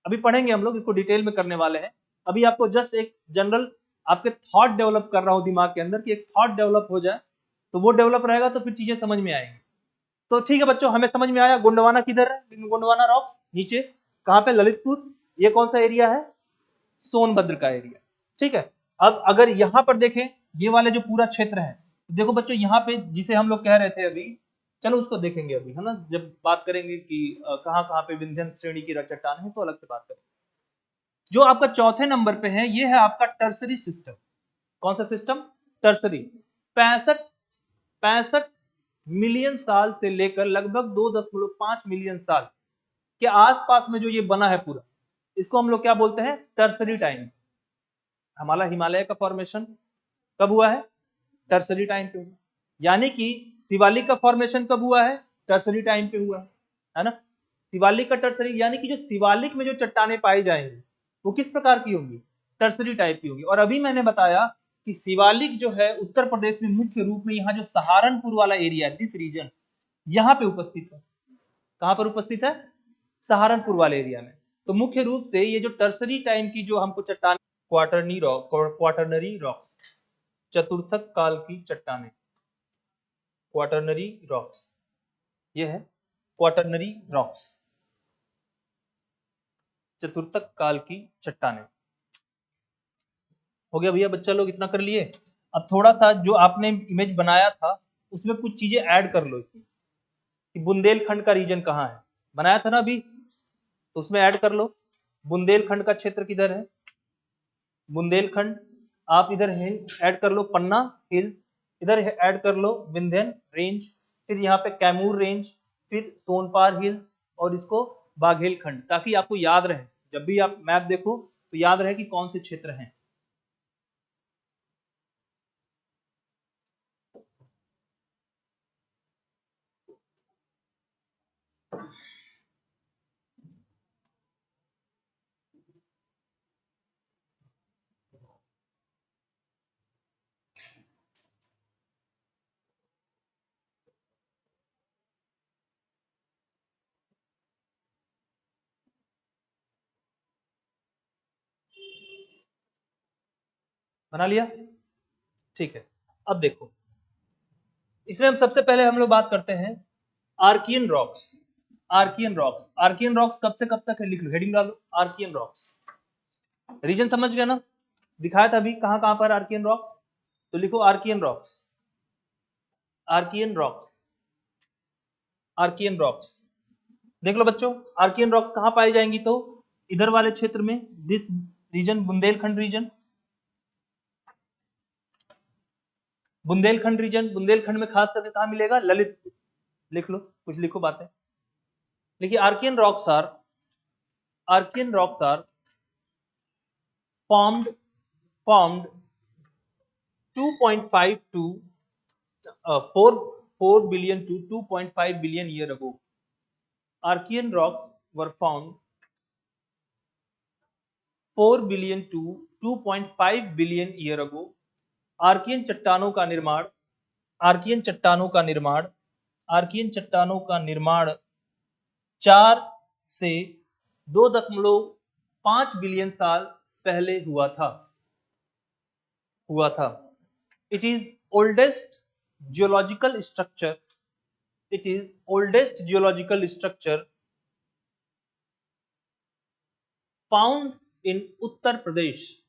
अभी पढ़ेंगे हम लोग, इसको डिटेल में करने वाले हैं। अभी आपको जस्ट एक जनरल आपके थॉट डेवलप कर रहा हूं दिमाग के अंदर, कि एक थॉट डेवलप हो जाए, तो वो डेवलप रहेगा तो फिर चीजें समझ में आएंगी। तो ठीक है बच्चों, हमें समझ में आया गोंडवाना किधर है, गोंडवाना रॉक्स नीचे कहां पे? ललितपुर। ये कौन सा एरिया है? सोनभद्र का एरिया। ठीक है। अब अगर यहां पर देखें, ये वाले जो पूरा क्षेत्र है, देखो बच्चों यहाँ पे जिसे हम लोग कह रहे थे अभी, चलो उसको देखेंगे अभी, है ना, जब बात करेंगे कि कहां कहां पे विंध्यन श्रेणी की चट्टान है, तो अलग से बात करेंगे। जो आपका चौथे नंबर पे है, ये है आपका टर्सरी सिस्टम। कौन सा सिस्टम? टर्सरी। 65 65 मिलियन साल से लेकर लगभग 2.5 मिलियन साल के आसपास में जो ये बना है पूरा, इसको हम लोग क्या बोलते हैं? Tertiary time. हमारा हिमालय का फॉर्मेशन कब हुआ है? टर्सरी टाइम पे हुआ। यानी कि शिवालिक का फॉर्मेशन कब हुआ है? टर्सरी टाइम पे हुआ है ना? शिवालिक का टर्सरी, यानी कि जो शिवालिक में जो चट्टानें पाई जाएंगी वो किस प्रकार की होंगी? टर्सरी टाइप की होगी। और अभी मैंने बताया कि शिवालिक जो है उत्तर प्रदेश में मुख्य रूप में यहाँ जो सहारनपुर वाला एरिया है, दिस रीजन, यहाँ पे उपस्थित है। कहां पर उपस्थित है? सहारनपुर वाले एरिया में। तो मुख्य रूप से ये जो टर्सरी टाइम की जो हमको चट्टान, क्वाटरनी रॉक, क्वाटरनरी रॉक्स, चतुर्थक काल की चट्टानें, क्वाटरनरी रॉक्स, ये है क्वाटरनरी रॉक्स, चतुर्थक काल की चट्टानें। हो गया भैया, बच्चा लोग इतना कर लिए। अब थोड़ा सा जो आपने इमेज बनाया था उसमें कुछ चीजें ऐड कर लो इसमें, कि बुंदेलखंड का रीजन कहाँ है, बनाया था ना अभी, तो उसमें ऐड कर लो। बुंदेलखंड का क्षेत्र किधर है? बुंदेलखंड। आप इधर ऐड कर लो पन्ना हिल्स, इधर ऐड कर लो विंध्यन रेंज, फिर यहाँ पे कैमूर रेंज, फिर सोनपार हिल्स, और इसको बाघेलखंड, ताकि आपको याद रहे, जब भी आप मैप देखो तो याद रहे कि कौन से क्षेत्र हैं। बना लिया? ठीक है। अब देखो, इसमें हम सबसे पहले हम लोग बात करते हैं archaean rocks. Archaean rocks, archaean rocks कब से कब तक है? लिख लो, हेडिंग डालो, आर्कियन रॉक्स। रीजन समझ गया ना? दिखाया था अभी कहां कहां पर आर्कियन रॉक्स, तो लिखो archaean rocks, archaean rocks, archaean rocks. देख लो बच्चों, आर्कियन रॉक्स कहां पाई जाएंगी? तो इधर वाले क्षेत्र में, this region, Bundelkhand region, Bundelkhand region. Bundelkhand में खास करके कहां मिलेगा? ललितपुर। लिख लो, कुछ लिखो बातें। देखिए archaean rocks are formed 2.5 to 4 billion to 2.5 billion year ago. Archean rocks were found 4 billion to 2.5 billion year ago. Archaean चट्टानों का निर्माण 4 से 2.5 बिलियन साल पहले हुआ था। It is oldest geological structure found in Uttar Pradesh.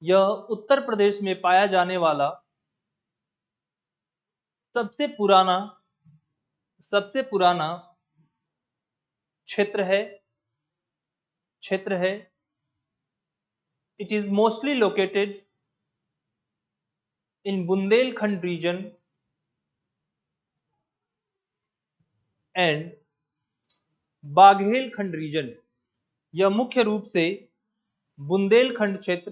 यह उत्तर प्रदेश में पाया जाने वाला सबसे पुराना क्षेत्र है। It is mostly located in Bundelkhand region and Baghelkhand region. यह मुख्य रूप से बुंदेलखंड क्षेत्र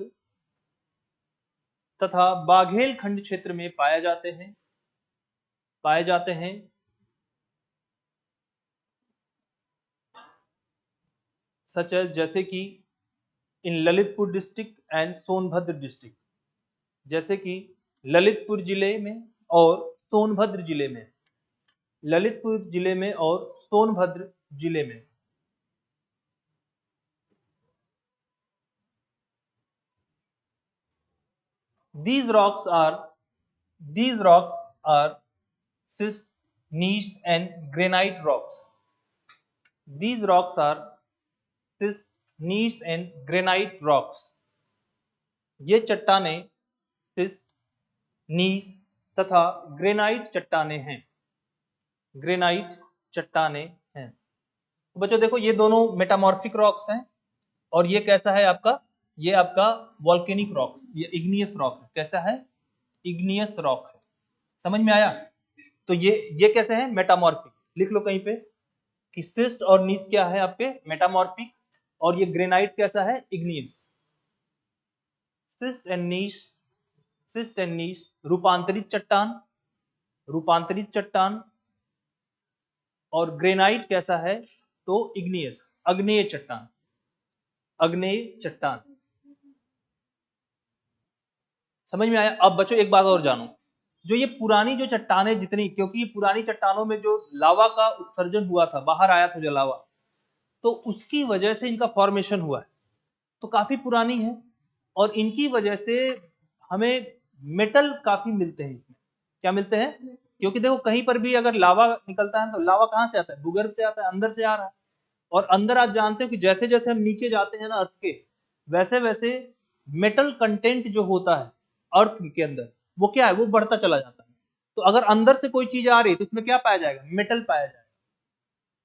तथा बाघेलखंड क्षेत्र में पाए जाते हैं। सच जैसे कि in Lalitpur district and Sonbhadra district, जैसे कि ललितपुर जिले में और सोनभद्र जिले में। These rocks are schist, gneiss and granite rocks. These rocks are schist, gneiss and granite rocks. ये चट्टानें schist, gneiss तथा ग्रेनाइट चट्टानें हैं। तो बच्चों देखो ये दोनों मेटामॉर्फिक रॉक्स हैं और ये कैसा है आपका, ये आपका वॉल्केनिक रॉक्स, ये इग्नियस रॉक है। कैसा है? इग्नियस रॉक है। समझ में आया? तो ये कैसे है? मेटामॉर्फिक। लिख लो कहीं पे कि सिस्ट और नीस क्या है आपके? मेटामॉर्फिक। और ये ग्रेनाइट कैसा है? इग्नियस। सिस्ट एंड नीस रूपांतरित चट्टान और ग्रेनाइट कैसा है? तो इग्नियस, अग्नेय चट्टान। समझ में आया? अब बच्चों एक बात और जानो, जो ये पुरानी जो चट्टानें जितनी, क्योंकि ये पुरानी चट्टानों में जो लावा का उत्सर्जन हुआ था, बाहर आया था जो लावा, तो उसकी वजह से इनका फॉर्मेशन हुआ है, तो काफी पुरानी है और इनकी वजह से हमें मेटल काफी मिलते हैं इसमें। क्या मिलते हैं? क्योंकि देखो कहीं पर भी अगर लावा निकलता है तो लावा कहाँ से आता है? भूगर्भ से आता है, अंदर से आ रहा है। और अंदर आप जानते हो कि जैसे जैसे हम नीचे जाते हैं ना अर्थ के, वैसे वैसे मेटल कंटेंट जो होता है अर्थ के अंदर, वो क्या है? वो बढ़ता चला जाता है। तो अगर अंदर से कोई चीज आ रही है तो इसमें क्या पाया जाएगा? मेटल पाया जाएगा।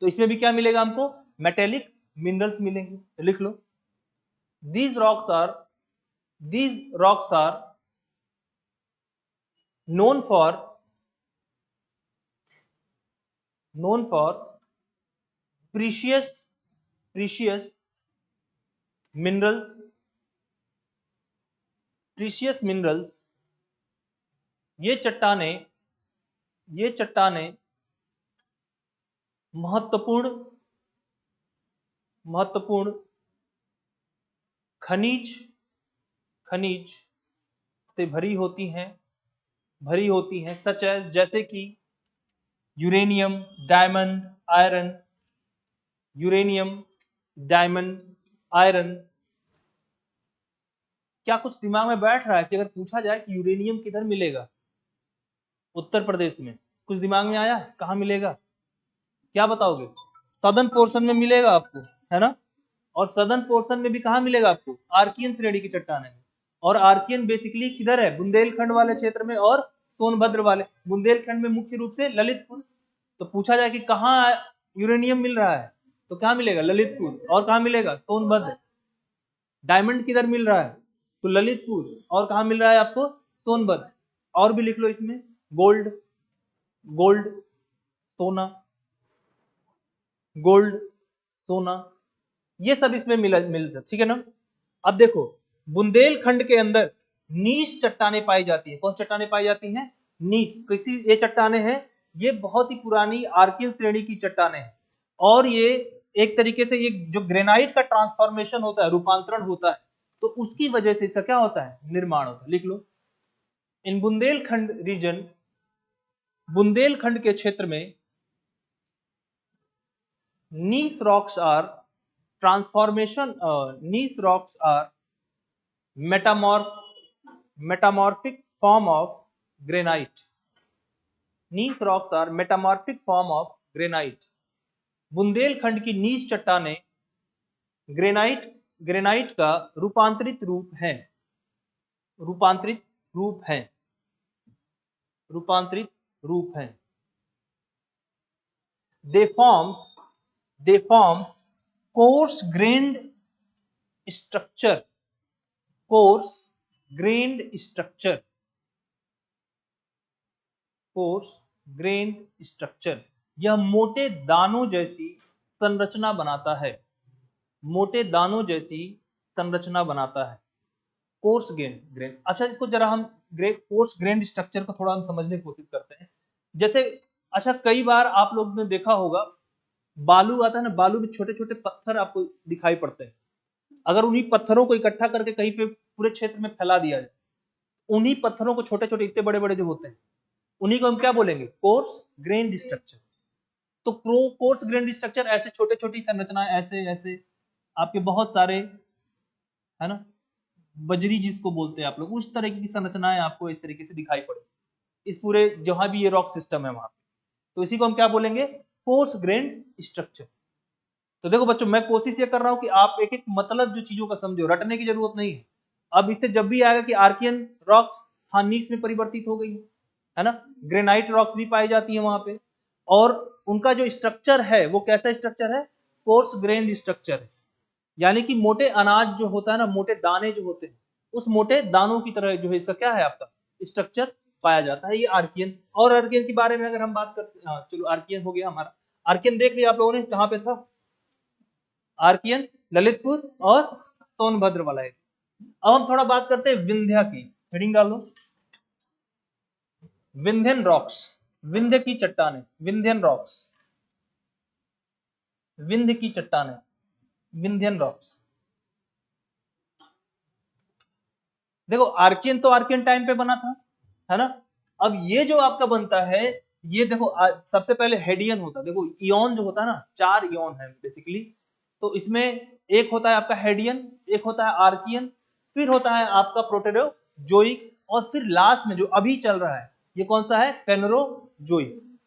तो इसमें भी क्या मिलेगा हमको? मेटेलिक मिनरल्स मिलेंगे। तो लिख लो, these rocks are known for precious minerals। ये चट्टानें महत्वपूर्ण खनिज से भरी होती हैं, सच है जैसे कि यूरेनियम, डायमंड, आयरन। क्या कुछ दिमाग में बैठ रहा है कि अगर पूछा जाए कि यूरेनियम किधर मिलेगा? उत्तर प्रदेश में। कुछ दिमाग में आया कहाँ मिलेगा? क्या बताओगे? सदर्न पोर्शन में मिलेगा आपको, है ना? और सदर्न पोर्शन में भी कहाँ मिलेगा आपको? आर्कियन श्रेणी की चट्टानें में। और आर्कियन बेसिकली किधर है? बुंदेलखंड वाले क्षेत्र में और सोनभद्र वाले। बुंदेलखंड में मुख्य रूप से ललितपुर। तो पूछा जाए कि कहाँ यूरेनियम मिल रहा है, तो क्या मिलेगा? ललितपुर। और कहाँ मिलेगा? सोनभद्र। डायमंड किधर मिल रहा है? तो ललितपुर। और कहाँ मिल रहा है आपको? सोनभद्र। और भी लिख लो इसमें, गोल्ड, सोना। गोल्ड, सोना, ये सब इसमें मिल ठीक है ना। अब देखो बुंदेलखंड के अंदर नीस चट्टानें पाई जाती है। कौन चट्टानें पाई जाती हैं? नीस। किसी ये चट्टानें हैं, ये बहुत ही पुरानी आर्कियन श्रेणी की चट्टानें हैं और ये एक तरीके से ये जो ग्रेनाइट का ट्रांसफॉर्मेशन होता है, रूपांतरण होता है, तो उसकी वजह से इसका क्या होता है? निर्माण होता है। लिख लो, इन बुंदेलखंड रीजन, बुंदेलखंड के क्षेत्र में gneiss rocks are transformation, gneiss rocks are metamorphic form of granite. Gneiss rocks are metamorphic form of granite. Bundelkhand की नीस चट्टानें ग्रेनाइट का रूपांतरित रूप है, रूपांतरित रूप है, रूपांतरित रूप है। They forms coarse grained structure, coarse grained structure, coarse grained structure। यह मोटे दानों जैसी संरचना बनाता है, मोटे दानों जैसी संरचना बनाता है। Coarse grain. अच्छा, इसको जरा हम कोर्स ग्रेन स्ट्रक्चर को थोड़ा हम समझने की कोशिश करते हैं। जैसे अच्छा, कई बार आप लोग ने देखा होगा बालू आता है ना, बालू में छोटे छोटे पत्थर आपको दिखाई पड़ते हैं। अगर उन्हीं पत्थरों को इकट्ठा करके कहीं पे पूरे क्षेत्र में फैला दिया जाए, उन्हीं पत्थरों को छोटे छोटे इतने बड़े बड़े जो होते हैं, उन्हीं को हम क्या बोलेंगे? Coarse grain structure. तो कोर्स ग्रेन स्ट्रक्चर ऐसे छोटे छोटी संरचनाएं, ऐसे ऐसे आपके बहुत सारे, है ना, बजरी जिसको बोलते हैं आप लोग, उस तरह की संरचनाएं आपको इस तरीके से दिखाई पड़े इस पूरे जहां भी ये रॉक सिस्टम है वहां पे। तो इसी को हम क्या बोलेंगे? Coarse grain structure. तो देखो बच्चों, मैं कोशिश ये कर रहा हूं कि आप एक एक मतलब जो चीजों का समझो, रटने की जरूरत नहीं है। अब इससे जब भी आएगा कि आर्कियन रॉक्स हाँ नीस में परिवर्तित हो गई है ना, ग्रेनाइट रॉक्स भी पाई जाती है वहां पे, और उनका जो स्ट्रक्चर है वो कैसा स्ट्रक्चर है? कोर्स ग्रेन स्ट्रक्चर है। यानी कि मोटे अनाज जो होता है ना, मोटे दाने जो होते हैं, उस मोटे दानों की तरह जो है इसका क्या है? आपका स्ट्रक्चर पाया जाता है। ये आर्कियन। और आर्कियन के बारे में अगर हम बात करते हैं, चलो आर्कियन हो गया हमारा। आर्कियन देख लिया आप लोगों ने, कहां पे था आर्कियन? ललितपुर और सोनभद्र वाला है। अब हम थोड़ा बात करते हैं विंध्या की। हेडिंग डाल दो, विंध्यन रॉक्स, विंध्य की चट्टानें, विंध्यन रॉक्स, विंध्य की चट्टानें, विंध्यन रॉक्स। देखो आर्कियन तो आर्कियन टाइम पे बना था, है ना। अब ये जो आपका बनता है, ये देखो सबसे पहले हेडियन होता है। देखो इयन जो होता है ना, 4 इयन है बेसिकली। तो इसमें एक होता है आपका हेडियन, एक होता है आर्कियन, फिर होता है आपका प्रोटेरोजोइक, और फिर लास्ट में जो अभी चल रहा है ये कौन सा है? फेनरोजोइक।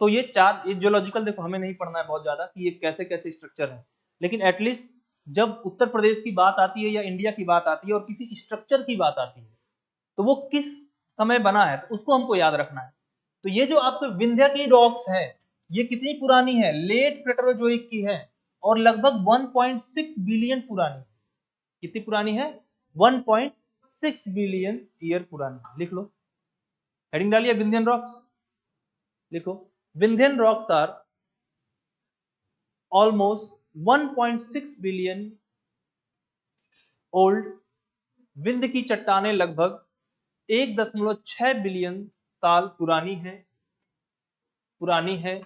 तो ये 4, ये जियोलॉजिकल देखो हमें नहीं पढ़ना है बहुत ज्यादा कि ये कैसे कैसे स्ट्रक्चर है, लेकिन एटलीस्ट जब उत्तर प्रदेश की बात आती है या इंडिया की बात आती है और किसी स्ट्रक्चर की बात आती है, तो वो किस समय बना है तो उसको हमको याद रखना है। तो ये जो आपके विंध्या की रॉक्स है, ये कितनी पुरानी है? लेट प्लेटरोजोइक की है और लगभग 1.6 बिलियन पुरानी। कितनी पुरानी है? 1.6 बिलियन ईयर पुरानी। लिख लो, हेडिंग डालिए विंध्यन रॉक्स। लिखो, Vindhyan rocks are almost 1.6 billion old. Vindhya की चट्टानें लगभग 1.6 बिलियन साल पुरानी है, पुरानी है,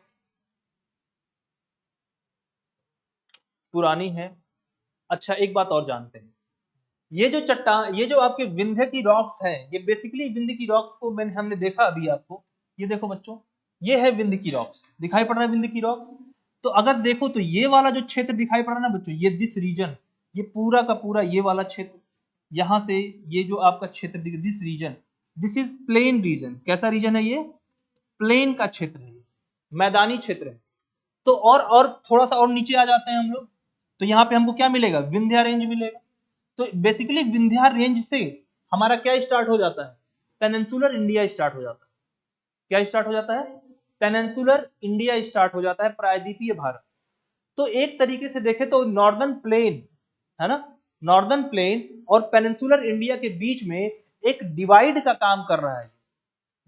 पुरानी है। अच्छा, एक बात और जानते हैं, ये जो चट्टान, ये जो आपके विंध्य की रॉक्स है, ये बेसिकली विंध्य की रॉक्स को हमने देखा अभी आपको। ये देखो बच्चों, ये है विंध्य की रॉक्स, दिखाई पड़ रहा है विंध्य की रॉक्स। तो अगर देखो तो ये वाला जो क्षेत्र दिखाई पड़ रहा है ना बच्चों, ये दिस रीजन, ये पूरा का पूरा ये वाला क्षेत्र, यहां से ये जो आपका क्षेत्र this region, this is plain region. कैसा रीजन है ये? प्लेन का क्षेत्र है, मैदानी क्षेत्र है। तो और थोड़ा सा और नीचे आ जाते हैं हम लोग, तो यहाँ पे हमको क्या मिलेगा? विंध्या रेंज मिलेगा। तो बेसिकली विंध्या रेंज से हमारा क्या स्टार्ट हो जाता है? पेनिनसुलर इंडिया स्टार्ट हो जाता है। क्या स्टार्ट हो जाता है? पेनिनसुलर इंडिया स्टार्ट हो जाता है, प्रायद्वीपीय भारत। तो एक तरीके से देखें तो नॉर्दर्न प्लेन, है ना, नॉर्दर्न प्लेन और पेनिनसुलर इंडिया के बीच में एक डिवाइड का काम कर रहा है।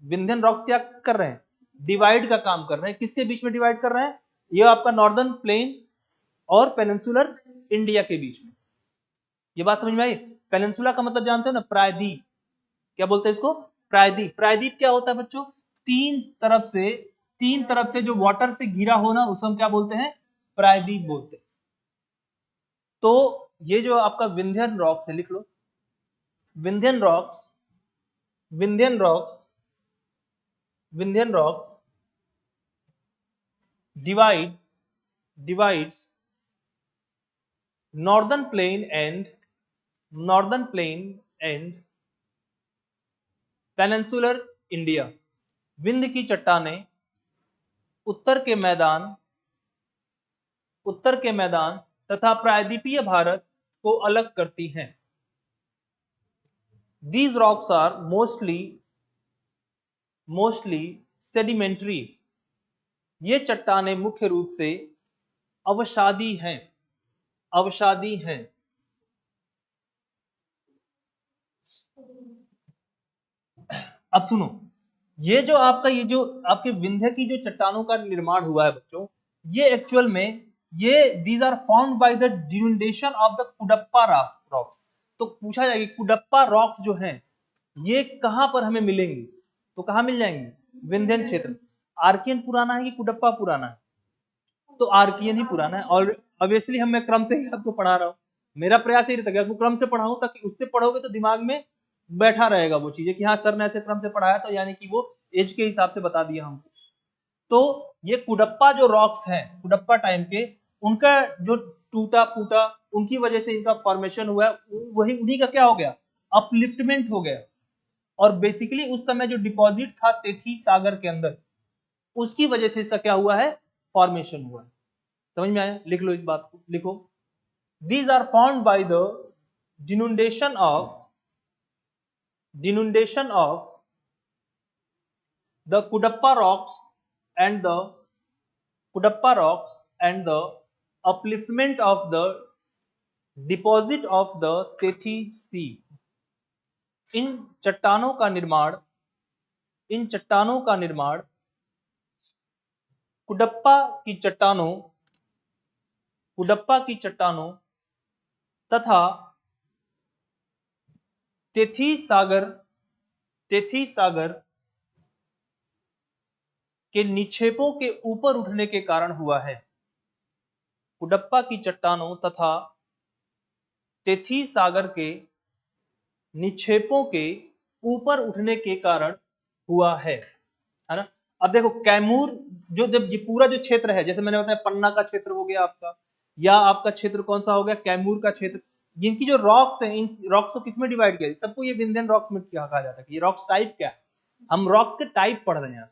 विंध्यन रॉक्स क्या कर रहे हैं? डिवाइड का काम कर रहे हैं। किसके बीच में डिवाइड कर रहे हैं? ये आपका नॉर्दर्न प्लेन और पेनिनसुलर इंडिया के बीच में। ये बात समझ में आई? पेनिनसुला का मतलब जानते हो ना, प्रायद्वीप। क्या बोलते हैं इसको? प्रायद्वीप। प्रायद्वीप क्या होता है बच्चों? तीन तरफ से जो वाटर से घिरा हो ना, उसको हम क्या बोलते हैं? प्रायद्वीप बोलते हैं। तो ये जो आपका विंध्यन रॉक्स है, लिख लो, Vindhyan rocks, Vindhyan rocks, Vindhyan rocks divides northern plain and peninsular India. Vindhya की चट्टानें उत्तर के मैदान तथा प्रायद्वीपीय भारत को अलग करती हैं। These rocks are mostly sedimentary। ये चट्टानें मुख्य रूप से अवसादी हैं, अवसादी हैं। अब सुनो, ये जो आपके विंध्य की जो चट्टानों का निर्माण हुआ है बच्चों, ये एक्चुअल में these are found by the denudation of the Cuddapah rocks. तो पूछा जाएगा कुडप्पा रॉक्स जो हैं ये कहां पर हमें मिलेंगे? तो कहां मिल जाएंगे? विंध्यन क्षेत्र। आर्कियन पुराना है कि कुडप्पा पुराना है? तो आर्कियन ही पुराना है। और ऑब्वियसली मैं क्रम से ही आपको पढ़ा रहा हूँ। मेरा प्रयास यही रहता है कि आपको क्रम से पढ़ाऊं, ताकि उससे पढ़ोगे तो दिमाग में बैठा रहेगा वो चीजें कि हाँ सर ने ऐसे क्रम से पढ़ाया, तो यानी कि वो एज के हिसाब से बता दिया हमको। तो ये कुडप्पा जो रॉक्स हैं, कुडप्पा टाइम के, उनका जो टूटा फूटा, उनकी वजह से इनका फॉर्मेशन हुआ है, वही उन्हीं का क्या हो गया? अपलिफ्टमेंट हो गया। और बेसिकली उस समय जो डिपॉजिट था तेथी सागर के अंदर, उसकी वजह से इसका क्या हुआ है? फॉर्मेशन हुआ है। समझ में आया? लिख लो इस बात को, लिखो, these are formed by the denudation of the Kudappa rocks and the upliftment of the deposit of the Tethi Sea। इन चट्टानों का निर्माण कुडप्पा की चट्टानों तथा तेथी सागर के निक्षेपों के ऊपर उठने के कारण हुआ है। कुडप्पा की चट्टानों तथा तेथी सागर के निक्षेपों के ऊपर उठने के कारण हुआ है ना? अब देखो कैमूर जब ये पूरा जो क्षेत्र है, जैसे मैंने बताया पन्ना का क्षेत्र हो गया आपका, या आपका क्षेत्र कौन सा हो गया? कैमूर का क्षेत्र। जिनकी जो रॉक्स है, इन रॉक्स को किसमें डिवाइड किया? सबको ये विंध्यन रॉक्स में क्या कहा जाता है? ये रॉक्स टाइप क्या है? हम रॉक्स के टाइप पढ़ रहे हैं।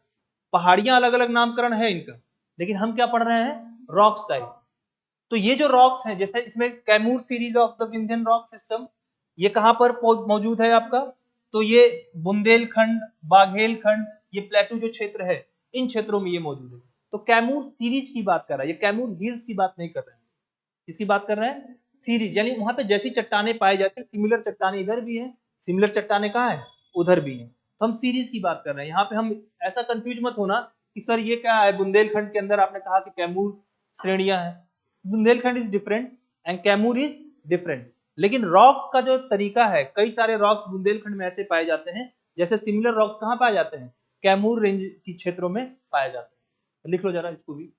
पहाड़ियां अलग अलग नामकरण है इनका, लेकिन हम क्या पढ़ रहे हैं? Rocks type. तो ये जो रॉक्स हैं, जैसे इसमें Kaimur series of the Vindhyan rock system, ये कहां पर मौजूद है आपका? तो ये बुंदेलखंड, बाघेलखंड, ये प्लेटू जो क्षेत्र है, इन क्षेत्रों में ये मौजूद है। तो कैमूर सीरीज की बात कर रहा है, ये कैमूर हिल्स की बात नहीं कर रहे हैं। किसकी बात कर रहे हैं? सीरीज, यानी वहां पे जैसी चट्टानें पाई जाती है, सिमिलर चट्टानें इधर भी है, सिमिलर चट्टानें कहाँ है? उधर भी है। तो हम सीरीज की बात कर रहे हैं। यहाँ पे हम ऐसा कंफ्यूज मत होना कि सर ये क्या है, बुंदेलखंड के अंदर आपने कहा कि कैमूर श्रेणियां हैं। Bundelkhand is different and Kaimur is different. लेकिन रॉक का जो तरीका है, कई सारे रॉक्स बुंदेलखंड में ऐसे पाए जाते हैं, जैसे सिमिलर रॉक्स कहाँ पाए जाते हैं? कैमूर रेंज की क्षेत्रों में पाए जाते हैं। लिख लो जरा इसको भी।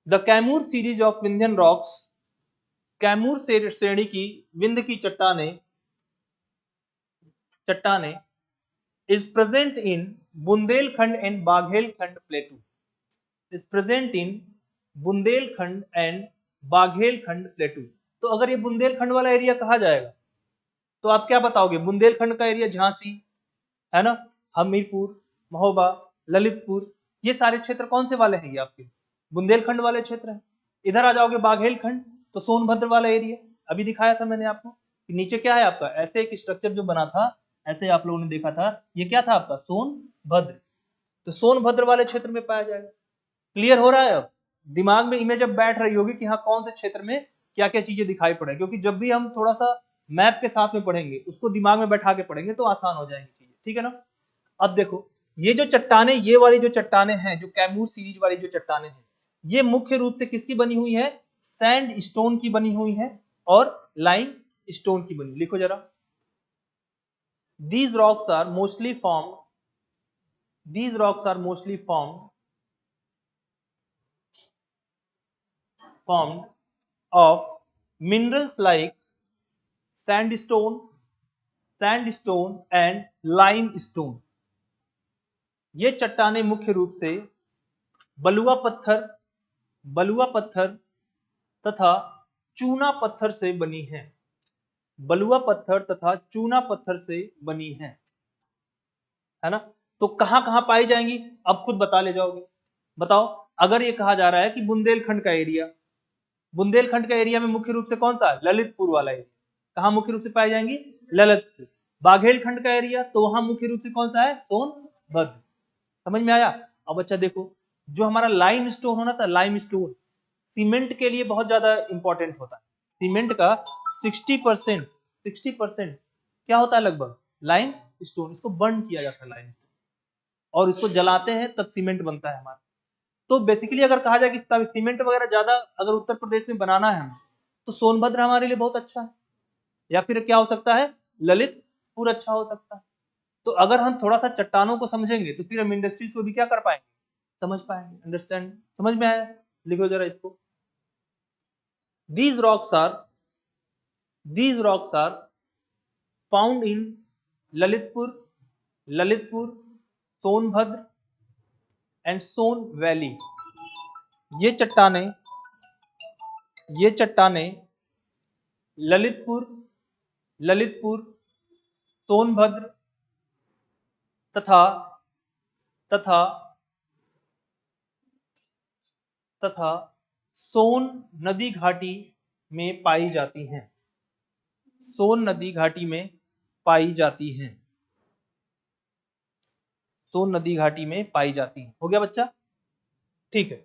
The Kaimur series of Vindhyan rocks, Kaimur श्रेणी की विंध्य की चट्टानें is present in Bundelkhand and Baghelkhand plateau, is present in Bundelkhand and Baghelkhand plateau. तो अगर ये बुंदेलखंड वाला एरिया कहा जाएगा, तो आप क्या बताओगे? बुंदेलखंड का एरिया झांसी है ना, हमीरपुर, महोबा, ललितपुर, ये सारे क्षेत्र कौन से वाले हैं? ये आपके बुंदेलखंड वाले क्षेत्र हैं। इधर आ जाओगे बाघेलखंड, तो सोनभद्र वाला एरिया। अभी दिखाया था मैंने आपको कि नीचे क्या है आपका, ऐसे एक स्ट्रक्चर जो बना था, ऐसे आप लोगों ने देखा था, ये क्या था आपका? सोनभद्र। तो सोनभद्र वाले क्षेत्र में पाया जाएगा। क्लियर हो रहा है? अब दिमाग में इमेज अब बैठ रही होगी कि हाँ कौन से क्षेत्र में क्या क्या चीजें दिखाई पड़े, क्योंकि जब भी हम थोड़ा सा मैप के साथ में पढ़ेंगे, उसको दिमाग में बैठा के पढ़ेंगे तो आसान हो जाएंगी चीजें। ठीक है ना? अब देखो ये जो चट्टानें, ये वाली जो चट्टानें हैं, जो कैमूर सीरीज वाली जो चट्टानें हैं, ये मुख्य रूप से किसकी बनी हुई है? सैंड स्टोन की बनी हुई है और लाइम स्टोन की बनी। लिखो जरा, these rocks are mostly formed of minerals like sandstone and limestone। ये चट्टानें मुख्य रूप से बलुआ पत्थर तथा चूना पत्थर से बनी हैं। बलुआ पत्थर तथा चूना पत्थर से बनी हैं, है ना। तो कहां कहां पाई जाएंगी अब खुद बता ले जाओगे। बताओ, अगर ये कहा जा रहा है कि बुंदेलखंड का एरिया में मुख्य रूप से कौन सा? ललितपुर वाला एरिया। कहां मुख्य रूप से पाई जाएंगी? ललितपुर। बाघेलखंड का एरिया, तो वहां मुख्य रूप से कौन सा है? सोनभद्र। समझ में आया? अब अच्छा देखो, जो हमारा लाइम स्टोन होना था, लाइम स्टोन सीमेंट के लिए बहुत ज्यादा इंपॉर्टेंट होता है। सीमेंट का 60% क्या होता है लगभग? Lime stone. इसको बर्न किया जाता है लाइम स्टोन, और इसको जलाते हैं तब सीमेंट बनता है हमारा। तो बेसिकली अगर कहा जाए कि सीमेंट वगैरह ज्यादा अगर उत्तर प्रदेश में बनाना है तो सोनभद्र हमारे लिए बहुत अच्छा है, या फिर क्या हो सकता है? ललितपुर अच्छा हो सकता है। तो अगर हम थोड़ा सा चट्टानों को समझेंगे तो फिर हम इंडस्ट्रीज को भी क्या कर पाएंगे? समझ पाएंगे। अंडरस्टैंड? समझ में आया? लिखो जरा इसको। These rocks are found in Lalitpur, Sonbhadra and Son Valley। ये चट्टानें ललितपुर, सोनभद्र तथा तथा तथा सोन नदी घाटी में पाई जाती हैं। सोन नदी घाटी में पाई जाती हैं। सोन नदी घाटी में पाई जाती हैं। हो गया बच्चा? ठीक है।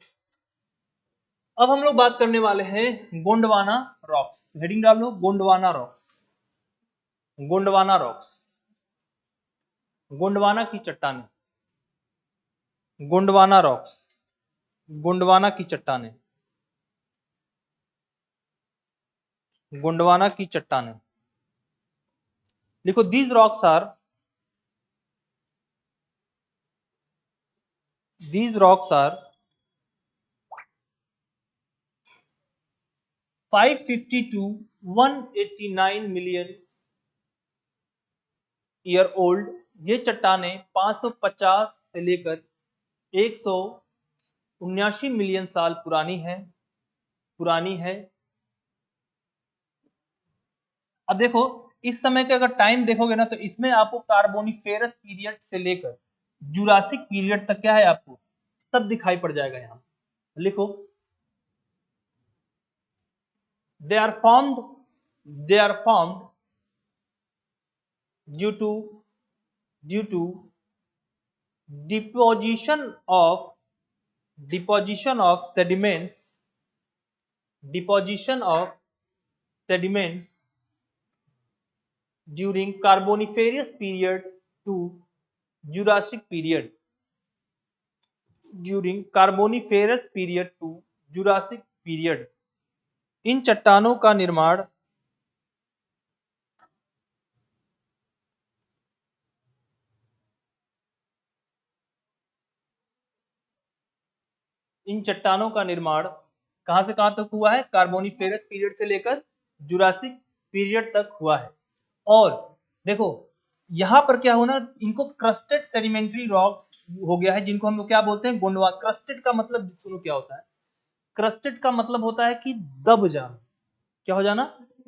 अब हम लोग बात करने वाले हैं गोंडवाना रॉक्स। हेडिंग डाल लो, गोंडवाना रॉक्स। गोंडवाना रॉक्स, गोंडवाना की चट्टानें, गोंडवाना रॉक्स, गोंडवाना की चट्टानें, गोंडवाना की चट्टानें। लिखो, these rocks are 550 to 189 million year old. ये चट्टानें 550 से लेकर 179 मिलियन साल पुरानी है। अब देखो, इस समय का अगर टाइम देखोगे ना तो इसमें आपको कार्बोनिफेरस पीरियड से लेकर जुरासिक पीरियड तक क्या है आपको सब दिखाई पड़ जाएगा। यहां लिखो, they are formed due to deposition of sediments during Carboniferous period to Jurassic period, इन चट्टानों का निर्माण कहां से कहां तक हुआ है? कार्बोनिफेरस पीरियड से लेकर जुरासिक पीरियड तक हुआ है। और देखो, यहां पर क्या होना, इनको क्रस्टेड सेडिमेंट्री रॉक्स हो गया है, जिनको हम लोग क्या बोलते हैं? गोंडवाना। क्रस्टेड का मतलब सुनो क्या होता है? क्रस्टेड का मतलब होता है कि दब जाना। क्या हो जाना?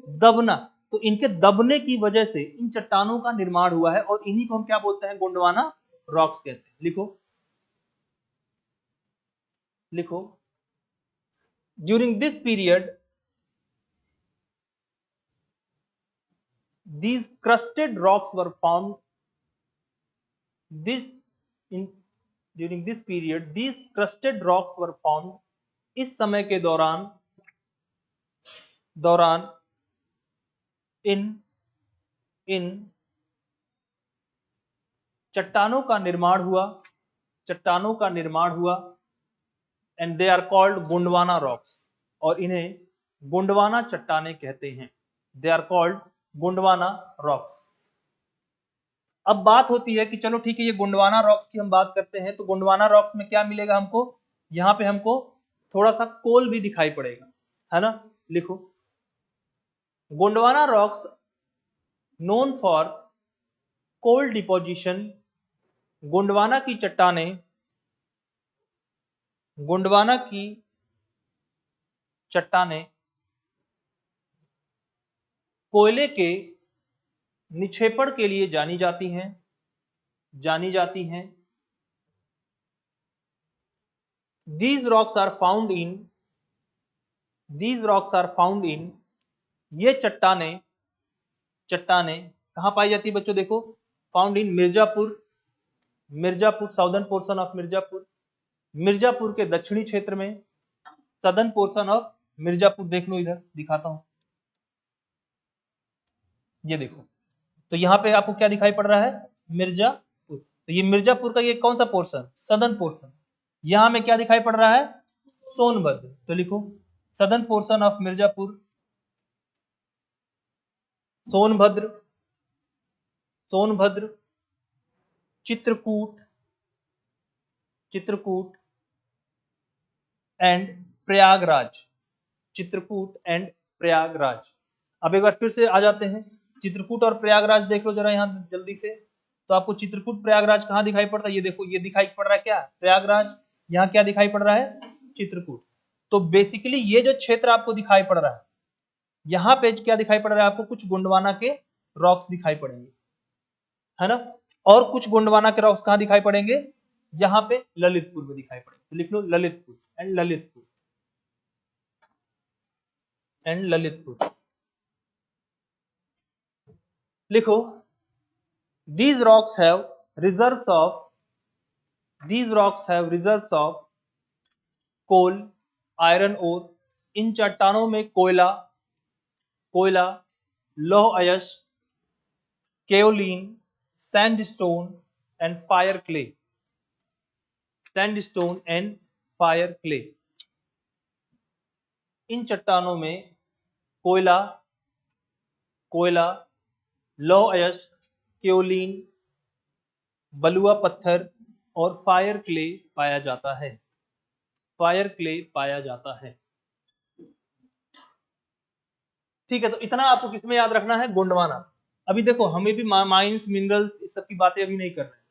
दबना। तो इनके दबने की वजह से इन चट्टानों का निर्माण हुआ है, और इन्हीं को हम क्या बोलते हैं? गोंडवाना रॉक्स कहते हैं। लिखो, during this period these crusted rocks were found this in during this period these crusted rocks were found। इस समय के दौरान इन इन चट्टानों का निर्माण हुआ and they are called Gondwana rocks, और इन्हें गोंडवाना चट्टाने कहते हैं। They are called Gondwana rocks. अब बात होती है कि चलो ठीक है, ये गोंडवाना रॉक्स की हम बात करते हैं, तो गोंडवाना रॉक्स में क्या मिलेगा हमको, यहाँ पे हमको थोड़ा सा कोल भी दिखाई पड़ेगा, है ना। लिखो, Gondwana rocks known for coal deposition. Gondwana की चट्टानें, गोंडवाना की चट्टानें कोयले के निक्षेपण के लिए जानी जाती हैं, जानी जाती हैं। These rocks are found in, these rocks are found in, ये चट्टाने, चट्टाने कहाँ पाई जाती है बच्चों, देखो, found in Mirzapur, Mirzapur southern portion of Mirzapur, Mirzapur के दक्षिणी क्षेत्र में, सदर्न पोर्शन ऑफ मिर्जापुर। देख लो, इधर दिखाता हूं, ये देखो, तो यहाँ पे आपको क्या दिखाई पड़ रहा है, मिर्जापुर। तो ये मिर्जापुर का ये कौन सा पोर्शन, सदर्न पोर्शन। यहाँ में क्या दिखाई पड़ रहा है, सोनभद्र। तो लिखो, southern portion of Mirzapur, Sonbhadra, Sonbhadra, Chitrakoot, Chitrakoot and Prayagraj, Chitrakoot and Prayagraj. अब एक बार फिर से आ जाते हैं, चित्रकूट और प्रयागराज देख लो जरा यहाँ जल्दी से। तो आपको चित्रकूट प्रयागराज कहाँ दिखाई पड़ता है, ये देखो, ये दिखाई पड़ रहा है क्या, प्रयागराज। यहाँ क्या दिखाई पड़ रहा है, चित्रकूट। तो बेसिकली ये जो क्षेत्र आपको दिखाई पड़ रहा है, यहाँ पे क्या दिखाई पड़ रहा है आपको, कुछ गोंडवाना के रॉक्स दिखाई पड़ेंगे, है ना। और कुछ गोंडवाना के रॉक्स कहाँ दिखाई पड़ेंगे, यहाँ पे ललितपुर में दिखाई पड़ेंगे। तो लिख लो, ललितपुर एंड ललितपुर एंड ललितपुर। लिखो, these rocks have reserves of, these rocks have reserves of coal, iron ore। इन चट्टानों में कोयला, कोयला, लौह अयस्क, kaolin, sandstone and fire clay, sandstone and fire clay. इन चट्टानों में कोयला, कोयला, लौह अयस्क, केओलिन, बलुआ पत्थर और फायर क्ले पाया जाता है, फायर क्ले पाया जाता है। ठीक है, तो इतना आपको किसमें याद रखना है, गोंडवाना। अभी देखो, हमें भी माइंस मिनरल्स इस सब की बातें अभी नहीं कर रहे हैं।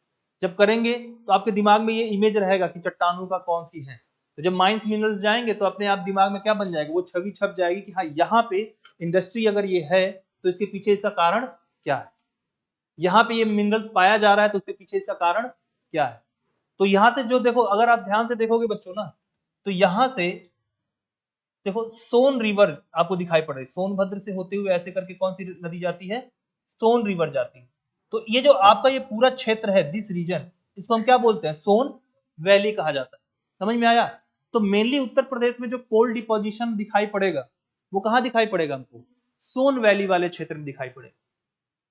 जब करेंगे तो आपके दिमाग में ये इमेज रहेगा कि चट्टानों का कौन सी है। तो जब माइंस मिनरल्स जाएंगे तो अपने आप दिमाग में क्या बन जाएगा, वो छवि छप जाएगी कि हाँ, यहाँ पे इंडस्ट्री अगर ये है तो इसके पीछे इसका कारण क्या है, यहाँ पे ये मिनरल्स पाया जा रहा है तो उसके पीछे इसका कारण क्या है। तो यहाँ से जो देखो, अगर आप ध्यान से देखोगे बच्चों ना, तो यहाँ से देखो, सोन रिवर आपको दिखाई पड़ रही है, सोनभद्र से होते हुए ऐसे करके कौन सी नदी जाती है, सोन रिवर जाती है। तो ये जो आपका ये पूरा क्षेत्र है, दिस रीजन, इसको हम क्या बोलते हैं, सोन वैली कहा जाता है। समझ में आया। तो मेनली उत्तर प्रदेश में जो कोल डिपोजिशन दिखाई पड़ेगा, वो कहाँ दिखाई पड़ेगा हमको, सोन वैली वाले क्षेत्र में दिखाई पड़ेगा।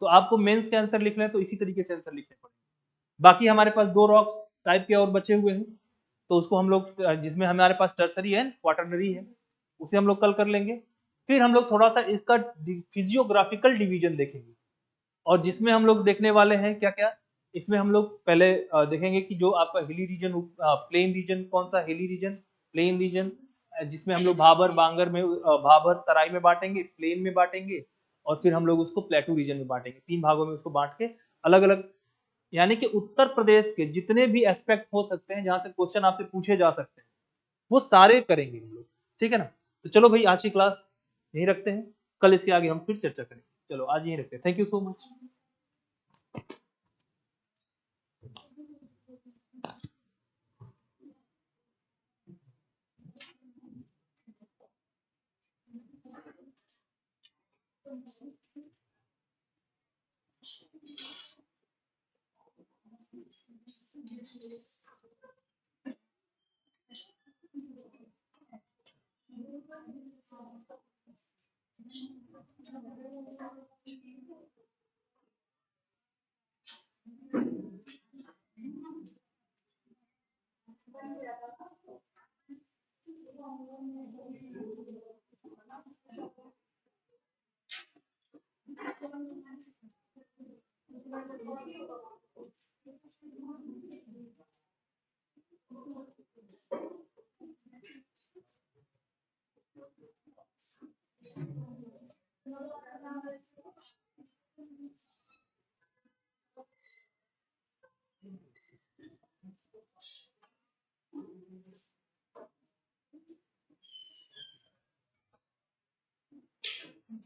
तो आपको मेंस के आंसर लिखना है तो इसी तरीके से आंसर लिखने पड़ेगा। बाकी हमारे पास दो रॉक्स टाइप के और बचे हुए हैं, तो उसको हम लोग, जिसमें हमारे पास टर्सरी है, क्वाटरनरी है, उसे हम लोग कल कर लेंगे। फिर हम लोग थोड़ा सा इसका फिजियोग्राफिकल डिवीजन देखेंगे, और जिसमें हम लोग देखने वाले हैं क्या क्या, इसमें हम लोग पहले देखेंगे कि जो आपका हिली रीजन, प्लेन रीजन कौन सा, हिली रीजन, प्लेन रीजन, जिसमें हम लोग भाबर बांगर में, भाबर तराई में बांटेंगे, प्लेन में बांटेंगे, और फिर हम लोग उसको प्लेटू रीजन में बांटेंगे। 3 भागों में उसको बांट के अलग अलग, यानी कि उत्तर प्रदेश के जितने भी एस्पेक्ट हो सकते हैं जहां से क्वेश्चन आपसे पूछे जा सकते हैं, वो सारे करेंगे हम लोग। ठीक है ना। तो चलो भाई, आज की क्लास यहीं रखते हैं, कल इसके आगे हम फिर चर्चा करेंगे। चलो आज यहीं रखते हैं, थैंक यू सो मच।